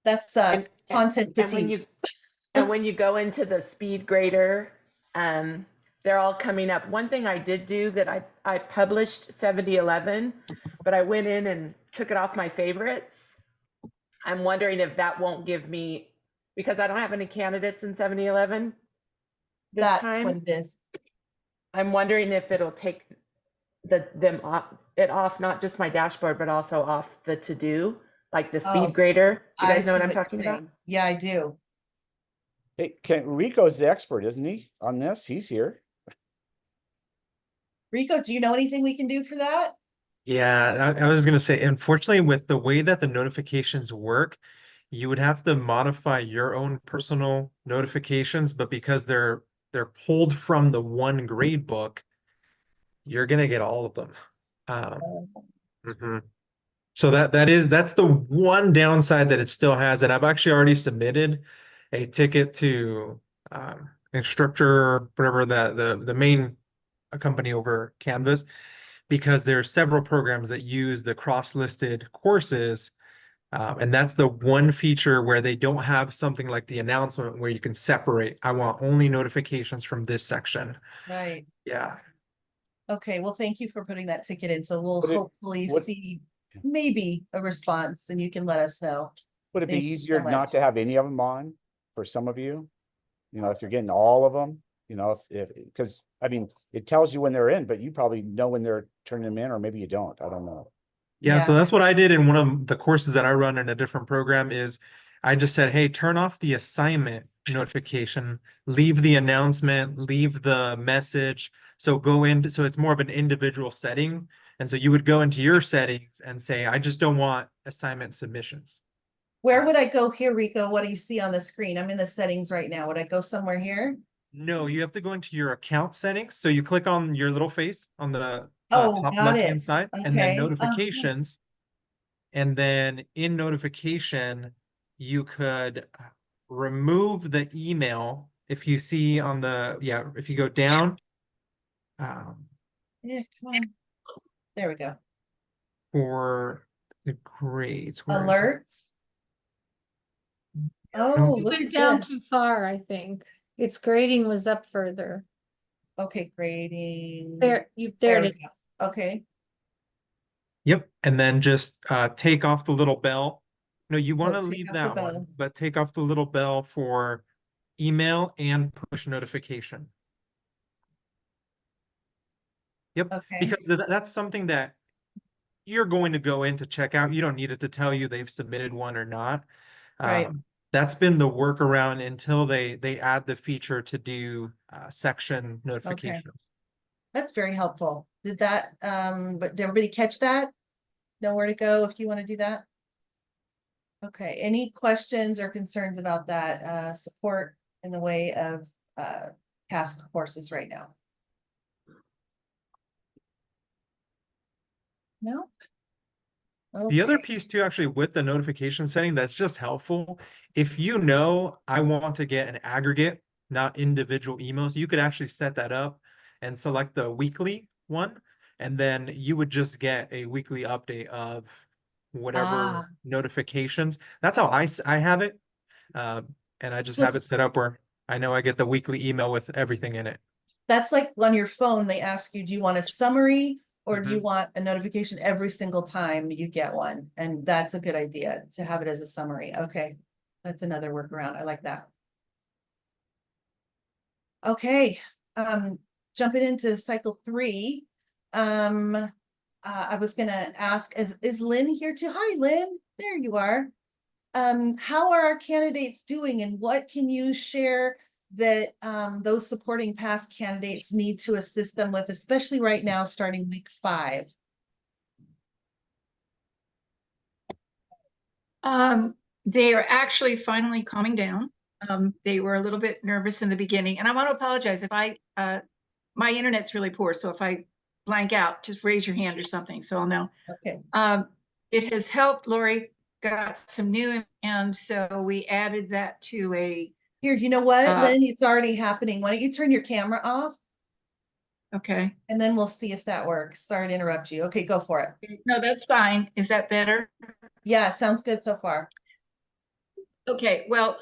Speaker 2: That's content
Speaker 6: And when
Speaker 2: fatigue.
Speaker 6: you go into the speed grader, they're all coming up. One thing I did do that I published 7011, but I went in and took it off my favorites. I'm wondering if that won't give me, because I don't have any candidates in 7011 this
Speaker 2: That's
Speaker 6: time.
Speaker 2: what it is.
Speaker 6: I'm wondering if it'll take them off, not just my dashboard, but also off the to-do, like the
Speaker 2: Oh,
Speaker 6: speed grader. You
Speaker 2: I
Speaker 6: guys know
Speaker 2: see
Speaker 6: what I'm
Speaker 2: you're
Speaker 6: talking about?
Speaker 2: saying. Yeah, I do.
Speaker 7: Hey, Rico's the expert, isn't he, on this? He's here.
Speaker 2: Rico, do you know anything we can do for that?
Speaker 12: Yeah, I was gonna say, unfortunately, with the way that the notifications work, you would have to modify your own personal notifications, but because they're pulled from the one grade book, you're gonna get all of them. Um, mhm. So that's the one downside that it still has, and I've actually already submitted a ticket to instructor, whatever the main company over Canvas, because there are several programs that use the cross-listed courses, and that's the one feature where they don't have something like the announcement where you can separate. I want only notifications from this section.
Speaker 2: Right.
Speaker 12: Yeah.
Speaker 2: Okay, well, thank you for putting that ticket in. So we'll
Speaker 7: Would it-
Speaker 2: hopefully
Speaker 7: would-
Speaker 2: see maybe a response and you can let us know.
Speaker 7: Would it be
Speaker 2: Thank you
Speaker 7: easier
Speaker 2: so
Speaker 7: not
Speaker 2: much.
Speaker 7: to have any of them on for some of you? You know, if you're getting all of them, you know, because I mean, it tells you when they're in, but you probably know when they're turning them in, or maybe you don't. I don't know.
Speaker 12: Yeah, so
Speaker 2: Yeah,
Speaker 12: that's what I did in one of the courses that I run in a different program is I just said, hey, turn off the assignment notification, leave the announcement, leave the message. So go into, so it's more of an individual setting. And so you would go into your settings and say, I just don't want assignment submissions.
Speaker 2: where would I go here, Rico? What do you see on the screen? I'm in the settings right now. Would I go somewhere here?
Speaker 12: No, you have to go into your account settings. So you click on your little face on the
Speaker 2: Oh,
Speaker 12: top
Speaker 2: got
Speaker 12: left-hand
Speaker 2: it.
Speaker 12: side, and then
Speaker 2: Okay.
Speaker 12: notifications. And then in notification, you could remove the email if you see on the, yeah, if you go down um,
Speaker 2: Yeah, come on. There we go.
Speaker 12: for the grades, where is it?
Speaker 2: Alerts.
Speaker 12: No,
Speaker 2: Oh, look
Speaker 9: Went
Speaker 2: at
Speaker 9: down
Speaker 2: this.
Speaker 9: too far, I think. Its grading was up further.
Speaker 2: Okay, grading.
Speaker 9: There, there
Speaker 2: There
Speaker 9: it
Speaker 2: we
Speaker 9: is.
Speaker 2: go. Okay.
Speaker 12: Yep, and then just take off the little bell. No, you want
Speaker 2: Oh,
Speaker 12: to
Speaker 2: take
Speaker 12: leave
Speaker 2: off the
Speaker 12: that one,
Speaker 2: bell.
Speaker 12: but take off the little bell for email and push notification. Yep,
Speaker 2: Okay,
Speaker 12: because that's something that you're going to go in to check out. You don't need it to tell you they've submitted one or not.
Speaker 2: right.
Speaker 12: That's been the workaround until they add the feature to do section
Speaker 2: Okay.
Speaker 12: notifications.
Speaker 2: That's very helpful. Did that, but did everybody catch that? Know where to go if you want to do that? Okay, any questions or concerns about that, support in the way of, task courses right now? No?
Speaker 12: The other
Speaker 2: Okay,
Speaker 12: piece too, actually, with the notification setting, that's just helpful. If you know I want to get an aggregate, not individual emails, you could actually set that up and select the weekly one, and then you would just get a weekly update of whatever
Speaker 2: ah,
Speaker 12: notifications. That's how I have it. And I just
Speaker 2: so
Speaker 12: have it
Speaker 2: it's,
Speaker 12: set up where I know I get the weekly email with everything in it.
Speaker 2: that's like on your phone, they ask you, do you want a summary? Or do you
Speaker 12: Mhm.
Speaker 2: want a notification every single time you get one? And that's a good idea to have it as a summary. Okay, that's another workaround. I like that. Okay, jumping into cycle 3. I was gonna ask, is Lynn here too? Hi, Lynn. There you are. How are our candidates doing and what can you share that those supporting past candidates need to assist them with, especially right now, starting week 5?
Speaker 13: They are actually finally calming down. They were a little bit nervous in the beginning, and I want to apologize if my internet's really poor, so if I blank out, just raise your hand or something, so I'll know.
Speaker 2: Okay.
Speaker 13: It has helped. Lori got some new, and so we added that to a.
Speaker 2: Here, you know what, Lynn, it's already happening. Why don't you turn your camera off?
Speaker 13: Okay.
Speaker 2: And then we'll see if that works. Sorry to interrupt you. Okay, go for it.
Speaker 13: No, that's fine. Is that better?
Speaker 2: Yeah, it sounds good so far.
Speaker 13: Okay, well,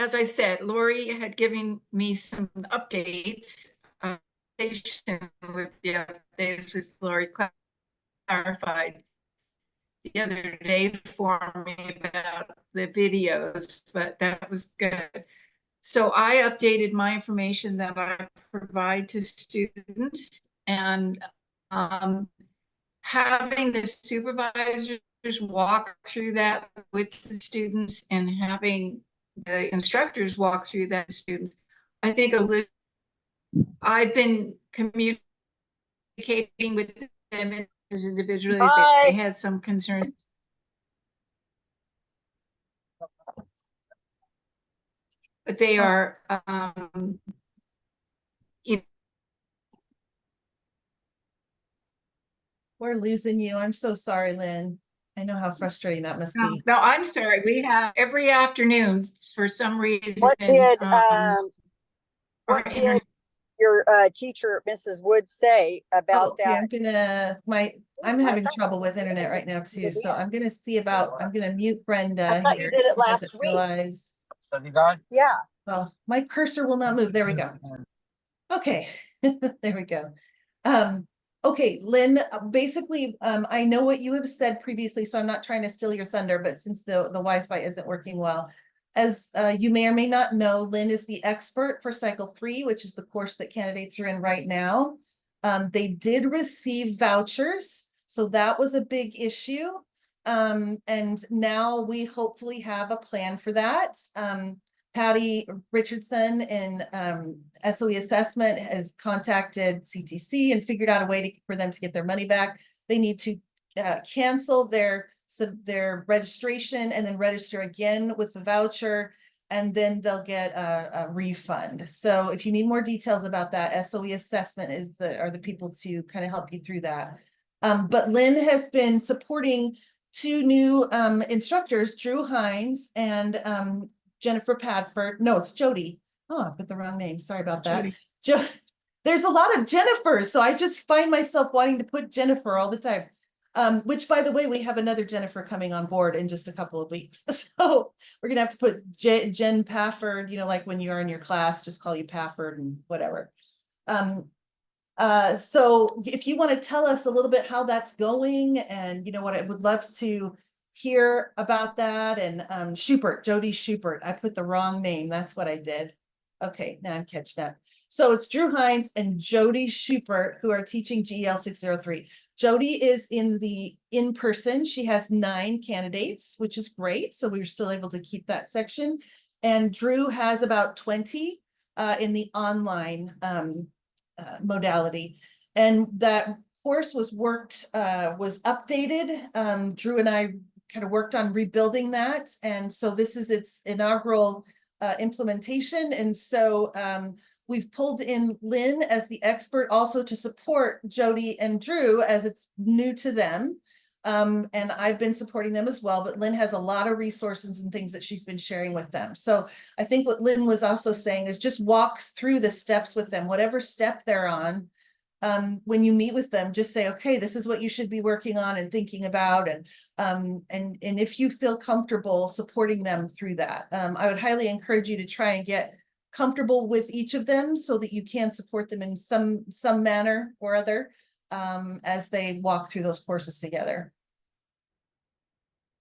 Speaker 13: as I said, Lori had given me some updates, with the updates, which Lori clarified the other day for me about the videos, but that was good. So I updated my information that I provide to students, and having the supervisors walk through that with the students and having the instructors walk through that with students, I think I've been communicating with them in individually.
Speaker 14: Bye.
Speaker 13: They had some concerns. But they are, you
Speaker 2: We're losing you. I'm so sorry, Lynn. I know how frustrating that must
Speaker 13: know,
Speaker 2: be.
Speaker 13: no, I'm sorry. We have every afternoon for some reason.
Speaker 14: What did
Speaker 13: our
Speaker 14: what
Speaker 13: internet-
Speaker 14: did your teacher, Mrs. Wood, say about
Speaker 2: Okay,
Speaker 14: that?
Speaker 2: I'm having trouble with internet right now too, so I'm gonna see about, I'm gonna mute Brenda
Speaker 14: I thought you
Speaker 2: here.
Speaker 14: did it
Speaker 2: because I
Speaker 14: last week.
Speaker 2: realize-
Speaker 14: Yeah.
Speaker 2: Well, my cursor will not move. There we go. Okay, there we go. Okay, Lynn, basically, I know what you have said previously, so I'm not trying to steal your thunder, but since the Wi-Fi isn't working well, as you may or may not know, Lynn is the expert for cycle 3, which is the course that candidates are in right now. They did receive vouchers, so that was a big issue. And now we hopefully have a plan for that. Patty Richardson in SOE Assessment has contacted CTC and figured out a way for them to get their money back. They need to cancel their registration and then register again with the voucher, and then they'll get a refund. So if you need more details about that, SOE Assessment are the people to kind of help you through that. But Lynn has been supporting 2 new instructors, Drew Hines and Jennifer Padford. No, it's Jody. Oh, I put the wrong name. Sorry about that. There's a lot of Jennifers, so I just find myself wanting to put Jennifer all the time. Which, by the way, we have another Jennifer coming on board in just a couple of weeks. So we're gonna have to put Jen Pafford, you know, like when you are in your class, just call you Pafford and whatever. So if you want to tell us a little bit how that's going, and you know what, I would love to hear about that. And Schubert, Jody Schubert, I put the wrong name. That's what I did. Okay, now I'm catching up. So it's Drew Hines and Jody Schubert who are teaching GEL 603. Jody is in person. She has 9 candidates, which is great. So we were still able to keep that section. And Drew has about 20 in the online modality. And that course was updated. Drew and I kind of worked on rebuilding that. And so this is its inaugural implementation. And so we've pulled in Lynn as the expert also to support Jody and Drew as it's new to them. And I've been supporting them as well, but Lynn has a lot of resources and things that she's been sharing with them. So I think what Lynn was also saying is just walk through the steps with them, whatever step they're on. When you meet with them, just say, okay, this is what you should be working on and thinking about. And if you feel comfortable supporting them through that, I would highly encourage you to try and get comfortable with each of them so that you can support them in some manner or other as they walk through those courses together.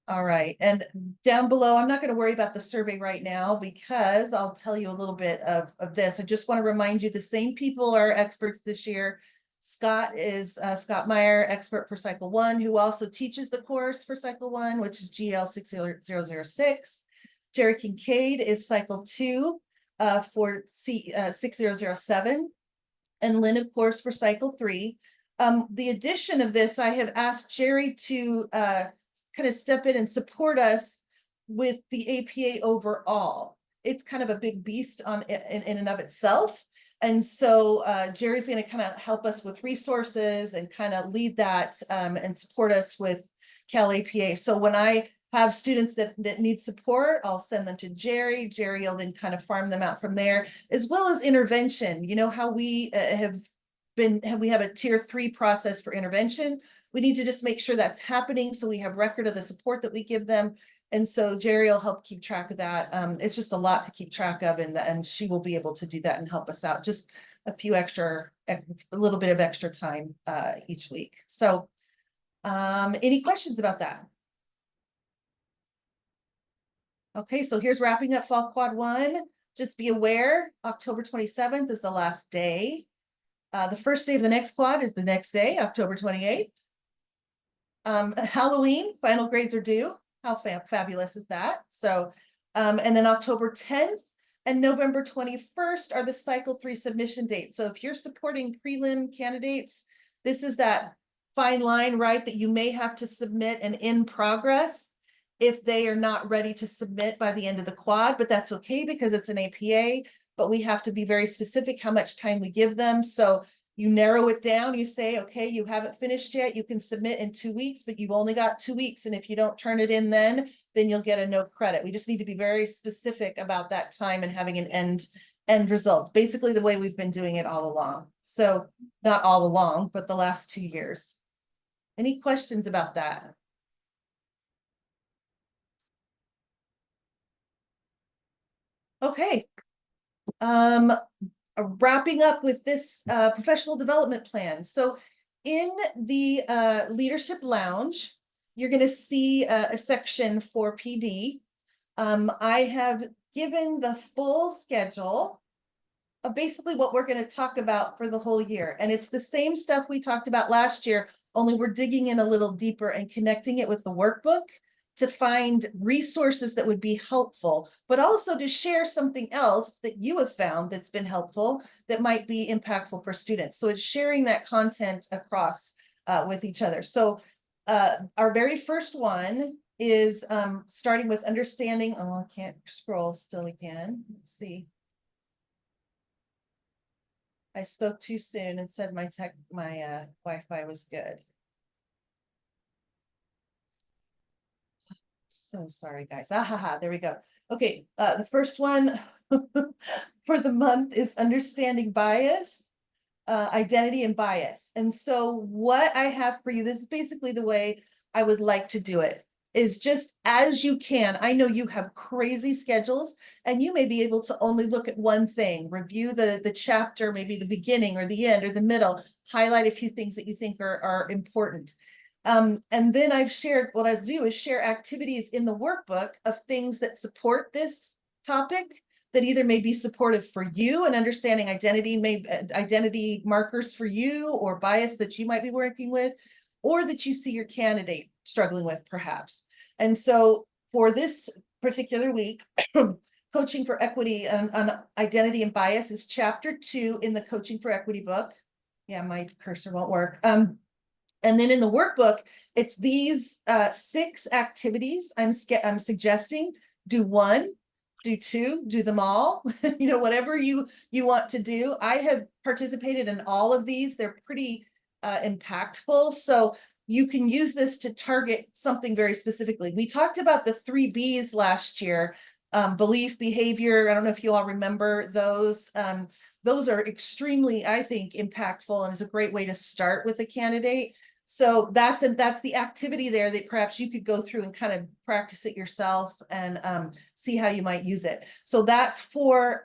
Speaker 2: All right, and down below, I'm not going to worry about the survey right now because I'll tell you a little bit of this. I just want to remind you the same people are experts this year. Scott is Scott Meyer, expert for Cycle 1, who also teaches the course for Cycle 1, which is GL 6006. Jerry Kincaid is Cycle 2 for 6007. And Lynn, of course, for Cycle 3. The addition of this, I have asked Jerry to kind of step in and support us with the APA overall. It's kind of a big beast in and of itself. And so Jerry's going to kind of help us with resources and kind of lead that and support us with Cal APA. So when I have students that need support, I'll send them to Jerry. Jerry will then kind of farm them out from there, as well as intervention. You know how we we have a tier 3 process for intervention. We need to just make sure that's happening so we have record of the support that we give them. And so Jerry will help keep track of that. It's just a lot to keep track of, and she will be able to do that and help us out. Just a little bit of extra time each week. So any questions about that? Okay, so here's wrapping up Fall Quad 1. Just be aware, October 27th is the last day. The first day of the next quad is the next day, October 28th. Halloween, final grades are due. How fabulous is that? So, and then October 10th and November 21st are the Cycle 3 submission dates. So if you're supporting prelim candidates, this is that fine line, right, that you may have to submit an in progress if they are not ready to submit by the end of the quad, but that's okay because it's an APA, but we have to be very specific how much time we give them. So you narrow it down, you say, okay, you haven't finished yet, you can submit in 2 weeks, but you've only got 2 weeks. And if you don't turn it in then you'll get a no credit. We just need to be very specific about that time and having an end result, basically the way we've been doing it all along. So not all along, but the last 2 years. Any questions about that? Okay. Wrapping up with this professional development plan. So in the leadership lounge, you're going to see a section for PD. I have given the full schedule of basically what we're going to talk about for the whole year. And it's the same stuff we talked about last year, only we're digging in a little deeper and connecting it with the workbook to find resources that would be helpful, but also to share something else that you have found that's been helpful that might be impactful for students. So it's sharing that content across with each other. So our very first one is starting with understanding. Oh, I can't scroll still again. Let's see. I spoke too soon and said my Wi-Fi was good. So sorry, guys. There we go. Okay, the first one for the month is understanding bias, identity and bias. And so what I have for you, this is basically the way I would like to do it, is just as you can. I know you have crazy schedules and you may be able to only look at one thing, review the chapter, maybe the beginning or the end or the middle, highlight a few things that you think are important. And then I've shared, what I do is share activities in the workbook of things that support this topic that either may be supportive for you and understanding identity markers for you or bias that you might be working with, or that you see your candidate struggling with perhaps. And so for this particular week, Coaching for Equity on Identity and Bias is chapter 2 in the Coaching for Equity book. Yeah, my cursor won't work. And then in the workbook, it's these 6 activities I'm suggesting. Do 1, do 2, do them all, whatever you want to do. I have participated in all of these. They're pretty impactful. So you can use this to target something very specifically. We talked about the 3 B's last year, belief, behavior. I don't know if you all remember those. Those are extremely, I think, impactful and is a great way to start with a candidate. So that's the activity there that perhaps you could go through and kind of practice it yourself and see how you might use it. So that's for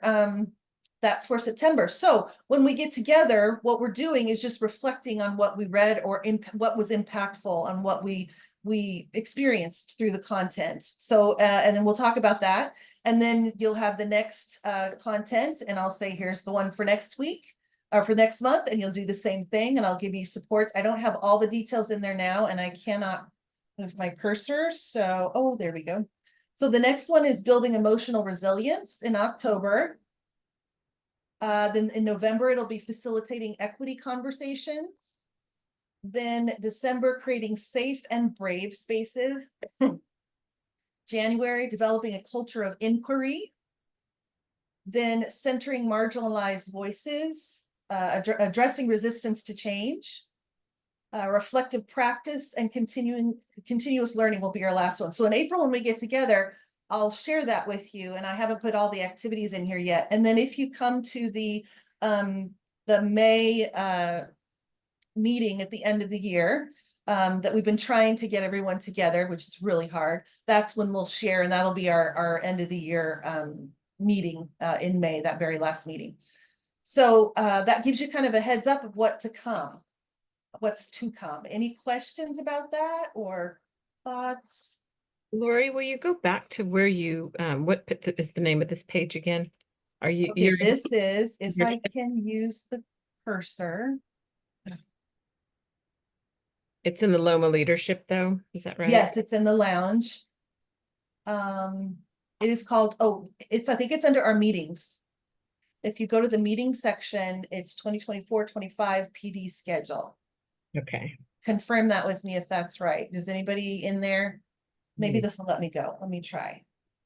Speaker 2: September. So when we get together, what we're doing is just reflecting on what we read or what was impactful on what we experienced through the content. So and then we'll talk about that. And then you'll have the next content and I'll say, here's the one for next week. Or for next month, and you'll do the same thing and I'll give you supports. I don't have all the details in there now and I cannot move my cursor. So, oh, there we go. So the next one is building emotional resilience in October. Then in November, it'll be facilitating equity conversations. Then December, creating safe and brave spaces. January, developing a culture of inquiry. Then centering marginalized voices. Addressing resistance to change, reflective practice, and continuous learning will be our last one. So in April, when we get together, I'll share that with you, and I haven't put all the activities in here yet. And then if you come to the May meeting at the end of the year, that we've been trying to get everyone together, which is really hard, that's when we'll share, and that'll be our end of the year meeting in May, that very last meeting. So that gives you kind of a heads up of what's to come. Any questions about that or thoughts?
Speaker 10: Lori, will you go back to where you, what is the name of this page again? Are you?
Speaker 2: Okay, this is, if I can use the cursor.
Speaker 10: It's in the Loma leadership though, is that right?
Speaker 2: Yes, it's in the lounge. It is called, I think it's under our meetings. If you go to the meeting section, it's 2024-25 PD schedule.
Speaker 10: Okay.
Speaker 2: confirm that with me if that's right. Does anybody in there? Maybe this will let me go. Let me try.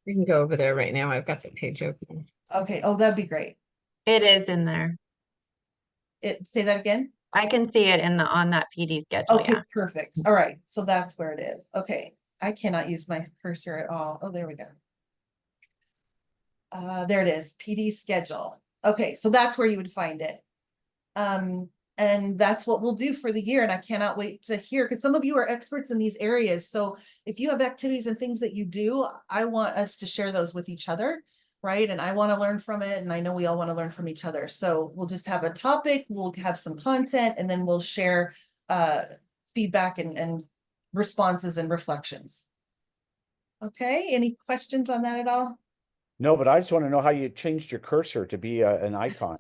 Speaker 10: We can go over there right now. I've got the page open.
Speaker 2: Okay, oh, that'd be great.
Speaker 1: It is in there.
Speaker 2: Say that again?
Speaker 1: I can see it in the on that PD schedule.
Speaker 2: Okay,
Speaker 1: Yeah.
Speaker 2: perfect. All right, so that's where it is. Okay, I cannot use my cursor at all. Oh, there we go. There it is, PD schedule. Okay, so that's where you would find it. And that's what we'll do for the year. And I cannot wait to hear, because some of you are experts in these areas. So if you have activities and things that you do, I want us to share those with each other, right? And I want to learn from it. And I know we all want to learn from each other. So we'll just have a topic, we'll have some content, and then we'll share feedback and responses and reflections. Okay, any questions on that at all?
Speaker 7: No, but I just want to know how you changed your cursor to be an icon.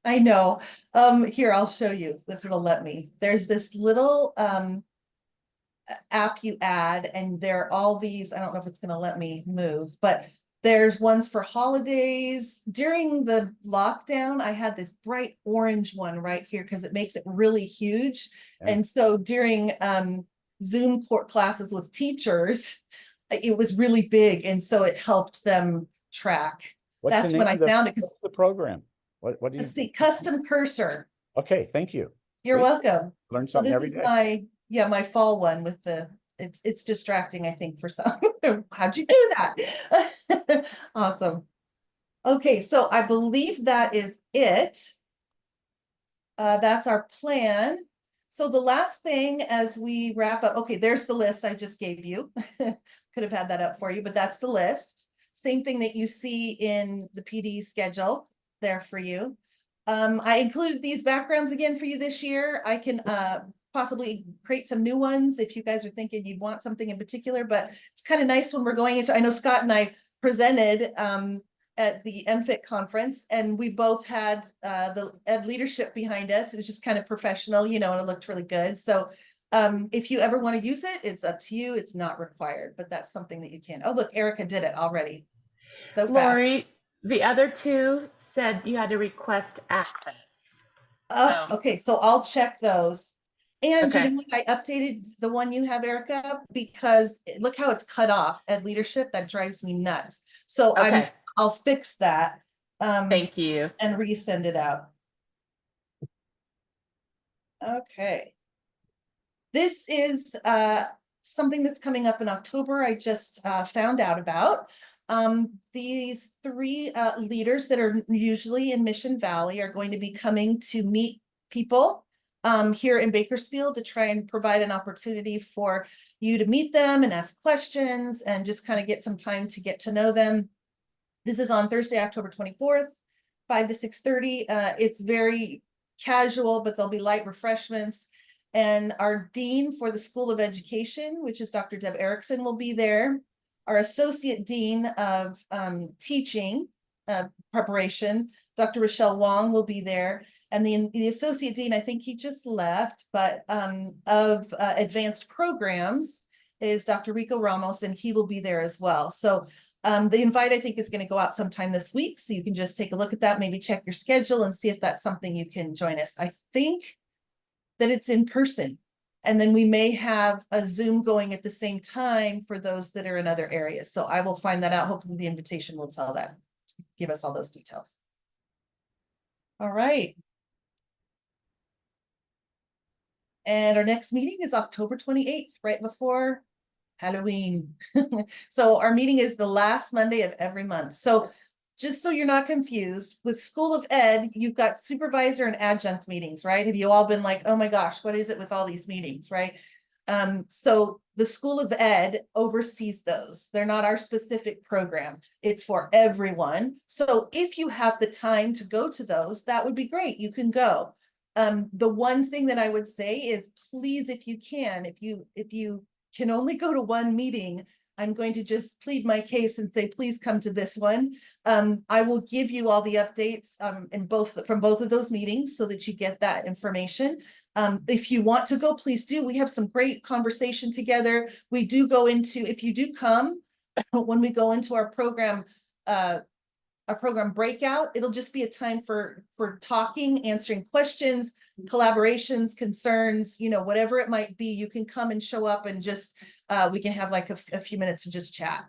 Speaker 2: I know. Here, I'll show you if it'll let me. There's this little app you add, and there are all these, I don't know if it's going to let me move, but there's ones for holidays. During the lockdown, I had this bright orange one right here because it makes it really huge.
Speaker 7: Yeah.
Speaker 2: And so during Zoom classes with teachers, it was really big. And so it helped them track.
Speaker 7: What's
Speaker 2: That's
Speaker 7: the
Speaker 2: when
Speaker 7: name
Speaker 2: I
Speaker 7: of
Speaker 2: found it.
Speaker 7: what's the program? What do you?
Speaker 2: Let's see, custom cursor.
Speaker 7: Okay, thank you.
Speaker 2: You're
Speaker 7: Sweet.
Speaker 2: welcome.
Speaker 7: Learn
Speaker 2: So
Speaker 7: something
Speaker 2: this
Speaker 7: every
Speaker 2: is
Speaker 7: day.
Speaker 2: my fall one with the, it's distracting, I think, for some. How'd you do that? Awesome. Okay, so I believe that is it. That's our plan. So the last thing as we wrap up, okay, there's the list I just gave you. Could have had that up for you, but that's the list. Same thing that you see in the PD schedule there for you. I included these backgrounds again for you this year. I can possibly create some new ones if you guys are thinking you'd want something in particular, but it's kind of nice when we're going into, I know Scott and I presented at the MFIT conference, and we both had the ed leadership behind us. It was just kind of professional, you know, and it looked really good. So if you ever want to use it, it's up to you. It's not required, but that's something that you can. Oh, look, Erica did it already. So fast.
Speaker 6: Lori, the other two said you had to request access.
Speaker 2: Okay, so I'll check those. And you
Speaker 6: Okay.
Speaker 2: know what? I updated the one you have, Erica, because look how it's cut off at leadership. That drives me nuts. So
Speaker 6: Okay.
Speaker 2: I'll fix that.
Speaker 6: Thank you.
Speaker 2: And resend it out. Okay. This is something that's coming up in October. I just found out about. These three leaders that are usually in Mission Valley are going to be coming to meet people here in Bakersfield to try and provide an opportunity for you to meet them and ask questions and just kind of get some time to get to know them. This is on Thursday, October 24th, 5 to 6:30. It's very casual, but there'll be light refreshments. And our dean for the School of Education, which is Dr. Deb Erickson, will be there. Our associate dean of teaching preparation, Dr. Rochelle Wong, will be there. And the associate dean, I think he just left, but of advanced programs is Dr. Rico Ramos, and he will be there as well. So the invite, I think, is going to go out sometime this week. So you can just take a look at that, maybe check your schedule and see if that's something you can join us. I think that it's in person. And then we may have a Zoom going at the same time for those that are in other areas. So I will find that out. Hopefully the invitation will tell that, give us all those details. All right. And our next meeting is October 28th, right before Halloween. So our meeting is the last Monday of every month. So just so you're not confused, with School of Ed, you've got supervisor and adjunct meetings, right? Have you all been like, oh my gosh, what is it with all these meetings, right? So the School of Ed oversees those. They're not our specific program. It's for everyone. So if you have the time to go to those, that would be great. You can go. The one thing that I would say is, please, if you can, if you can only go to one meeting, I'm going to just plead my case and say, please come to this one. I will give you all the updates from both of those meetings so that you get that information. If you want to go, please do. We have some great conversation together. We do go into, if you do come, when we go into our program breakout, it'll just be a time for talking, answering questions, collaborations, concerns, whatever it might be, you can come and show up and just, we can have like a few minutes to just chat.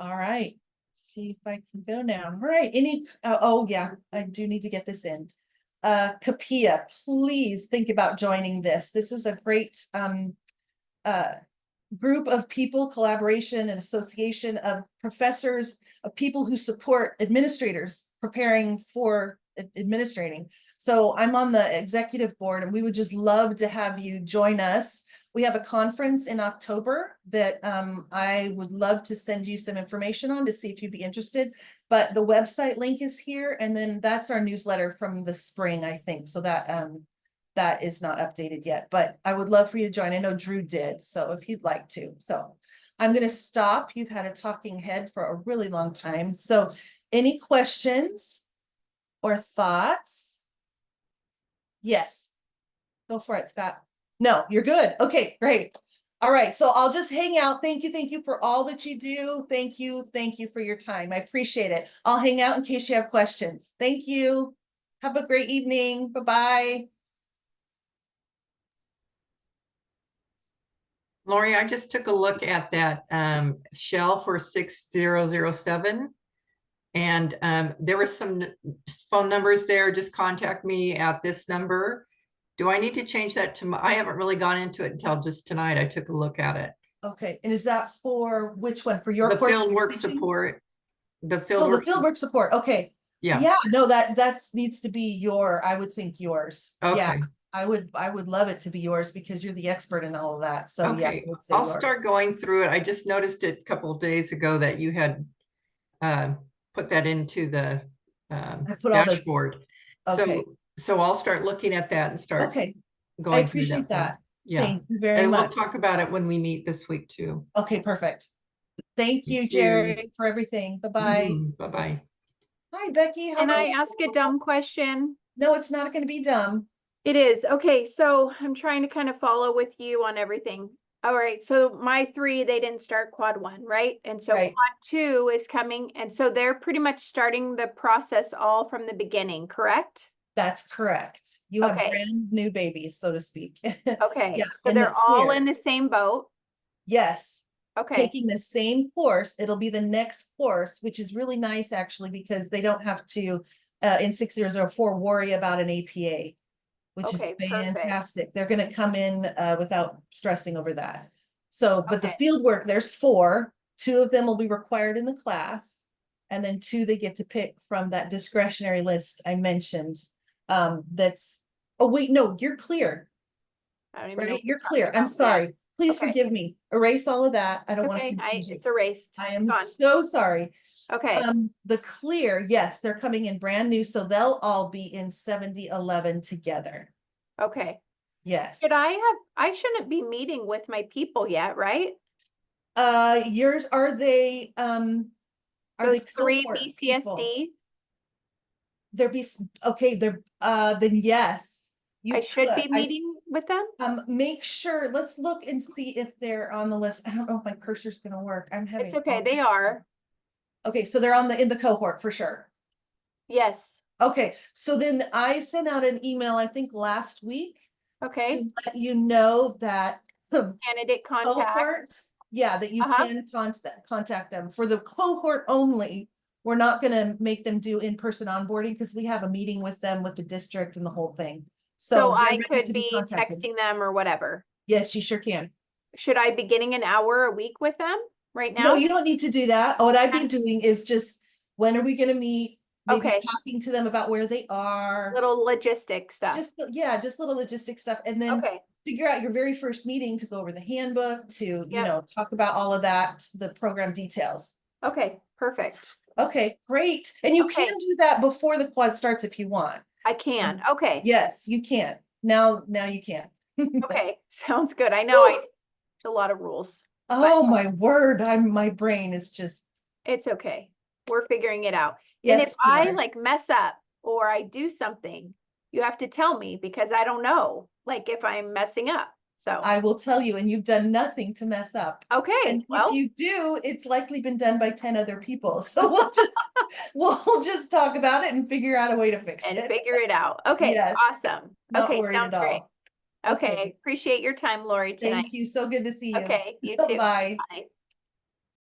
Speaker 2: All right, see if I can go now. All right, oh yeah, I do need to get this in. Capia, please think about joining this. This is a great group of people, collaboration and association of professors, of people who support administrators preparing for administrating. So I'm on the executive board, and we would just love to have you join us. We have a conference in October that I would love to send you some information on to see if you'd be interested. But the website link is here, and then that's our newsletter from the spring, I think. So that is not updated yet, but I would love for you to join. I know Drew did, so if you'd like to. So I'm going to stop. You've had a talking head for a really long time. So any questions or thoughts? Yes, go for it, Scott. No, you're good. Okay, great. All right, so I'll just hang out. Thank you for all that you do. Thank you for your time. I appreciate it. I'll hang out in case you have questions. Thank you. Have a great evening. Bye-bye.
Speaker 3: Lori, I just took a look at that shell for 6007. And there were some phone numbers there. Just contact me at this number. Do I need to change that to I haven't really gone into it until just tonight. I took a look at it.
Speaker 2: Okay, and is that for which one? For your
Speaker 3: The
Speaker 2: course?
Speaker 3: field work support. The field
Speaker 2: Oh, the
Speaker 3: work.
Speaker 2: field work support. Okay.
Speaker 3: Yeah.
Speaker 2: No, that needs to be I would think yours.
Speaker 3: Okay.
Speaker 2: Yeah, I would love it to be yours because you're the expert in all of that. So yeah,
Speaker 3: Okay.
Speaker 2: I would say
Speaker 3: I'll
Speaker 2: yours.
Speaker 3: start going through it. I just noticed it a couple of days ago that you had put that into the
Speaker 2: I put all the
Speaker 3: dashboard.
Speaker 2: okay.
Speaker 3: So I'll start looking at that and start
Speaker 2: Okay. I
Speaker 3: going through
Speaker 2: appreciate that.
Speaker 3: Yeah.
Speaker 2: Thank you very
Speaker 3: And we'll
Speaker 2: much.
Speaker 3: talk about it when we meet this week too.
Speaker 2: Okay, perfect. Thank you,
Speaker 3: Thank
Speaker 2: Jerry, for everything. Bye-bye.
Speaker 3: Bye-bye.
Speaker 2: Hi, Becky. How
Speaker 8: Can
Speaker 2: are
Speaker 8: I
Speaker 2: you?
Speaker 8: ask a dumb question?
Speaker 2: No, it's not going to be dumb.
Speaker 8: It is. Okay, so I'm trying to kind of follow with you on everything. All right, so my 3, they didn't start quad 1, right? And so
Speaker 2: Right.
Speaker 8: quad 2 is coming, and so they're pretty much starting the process all from the beginning, correct?
Speaker 2: That's correct. You have
Speaker 8: Okay.
Speaker 2: brand new babies, so to speak.
Speaker 8: Okay,
Speaker 2: Yeah,
Speaker 8: so
Speaker 2: and
Speaker 8: they're all
Speaker 2: clear.
Speaker 8: in the same boat.
Speaker 2: Yes.
Speaker 8: Okay,
Speaker 2: Taking the same course. It'll be the next course, which is really nice actually, because they don't have to in 6004 worry about an APA, which
Speaker 8: okay,
Speaker 2: is
Speaker 8: perfect.
Speaker 2: fantastic. They're going to come in without stressing over that. So, but the
Speaker 8: Okay.
Speaker 2: field work, there's 4. 2 of them will be required in the class, and then 2 they get to pick from that discretionary list I mentioned. That's, oh wait, no, you're clear,
Speaker 8: I don't even know
Speaker 2: right?
Speaker 8: what
Speaker 2: You're
Speaker 8: you're
Speaker 2: clear.
Speaker 8: talking
Speaker 2: I'm
Speaker 8: about. Yeah.
Speaker 2: sorry. Please
Speaker 8: Okay.
Speaker 2: forgive me. Erase all of that. I don't want to
Speaker 8: Okay,
Speaker 2: confuse you.
Speaker 8: it's erased.
Speaker 2: I am
Speaker 8: Gone.
Speaker 2: so sorry.
Speaker 8: Okay,
Speaker 2: The clear, yes, they're coming in brand new, so they'll all be in 7011 together.
Speaker 8: okay.
Speaker 2: Yes.
Speaker 8: I shouldn't be meeting with my people yet, right?
Speaker 2: Yours, are they
Speaker 8: Those 3
Speaker 2: cohort people?
Speaker 8: BCSD,
Speaker 2: Okay, then yes. You
Speaker 8: I should
Speaker 2: could.
Speaker 8: be meeting with them?
Speaker 2: Make sure, let's look and see if they're on the list. I don't know if my cursor's gonna work. I'm having.
Speaker 8: It's okay,
Speaker 2: all
Speaker 8: they
Speaker 2: kinds of-
Speaker 8: are.
Speaker 2: Okay, so they're in the cohort for sure.
Speaker 8: Yes,
Speaker 2: Okay, so then I sent out an email, I think last week,
Speaker 8: okay.
Speaker 2: to let you know that
Speaker 8: Candidate contact.
Speaker 2: cohort, yeah, that you
Speaker 8: Uh-huh.
Speaker 2: can contact them. For the cohort only, we're not gonna make them do in-person onboarding because we have a meeting with them, with the district and the whole thing.
Speaker 8: So
Speaker 2: So they're
Speaker 8: I
Speaker 2: ready
Speaker 8: could
Speaker 2: to
Speaker 8: be
Speaker 2: contacted.
Speaker 8: texting them or whatever.
Speaker 2: Yes, you sure can.
Speaker 8: Should I be getting an hour a week with them right
Speaker 2: No,
Speaker 8: now?
Speaker 2: you don't need to do that. What I'd be
Speaker 8: Okay.
Speaker 2: doing is just, when are we gonna meet? Maybe
Speaker 8: Okay.
Speaker 2: talking to them about where they are.
Speaker 8: Little logistic stuff.
Speaker 2: Just little logistic stuff, and then
Speaker 8: Okay,
Speaker 2: figure out your very first meeting to go over the handbook, to
Speaker 8: Yep.
Speaker 2: talk about all of that, the program details.
Speaker 8: okay, perfect.
Speaker 2: Okay, great. And you
Speaker 8: Okay.
Speaker 2: can do that before the quad starts if you want.
Speaker 8: I can, okay,
Speaker 2: Yes, you can. Now you can.
Speaker 8: okay, sounds good. I know a lot of rules.
Speaker 2: Oh my word, my brain is just.
Speaker 8: It's okay. We're figuring it out. And if
Speaker 2: Yes, we
Speaker 8: I
Speaker 2: are.
Speaker 8: like mess up or I do something, you have to tell me because I don't know, like if I'm messing up. So,
Speaker 2: I will tell you, and you've done nothing to mess up.
Speaker 8: okay,
Speaker 2: And
Speaker 8: well,
Speaker 2: if you do, it's likely been done by 10 other people. So we'll just We'll just talk about it and figure out a way to fix
Speaker 8: And
Speaker 2: it.
Speaker 8: figure it out. Okay,
Speaker 2: Yes.
Speaker 8: awesome.
Speaker 2: Not
Speaker 8: Okay,
Speaker 2: worried
Speaker 8: sounds
Speaker 2: at
Speaker 8: great.
Speaker 2: all.
Speaker 8: Okay, appreciate your time, Lori, tonight.
Speaker 2: Thank you. So good to see you.
Speaker 8: Okay, you too.
Speaker 2: Bye.
Speaker 8: Bye.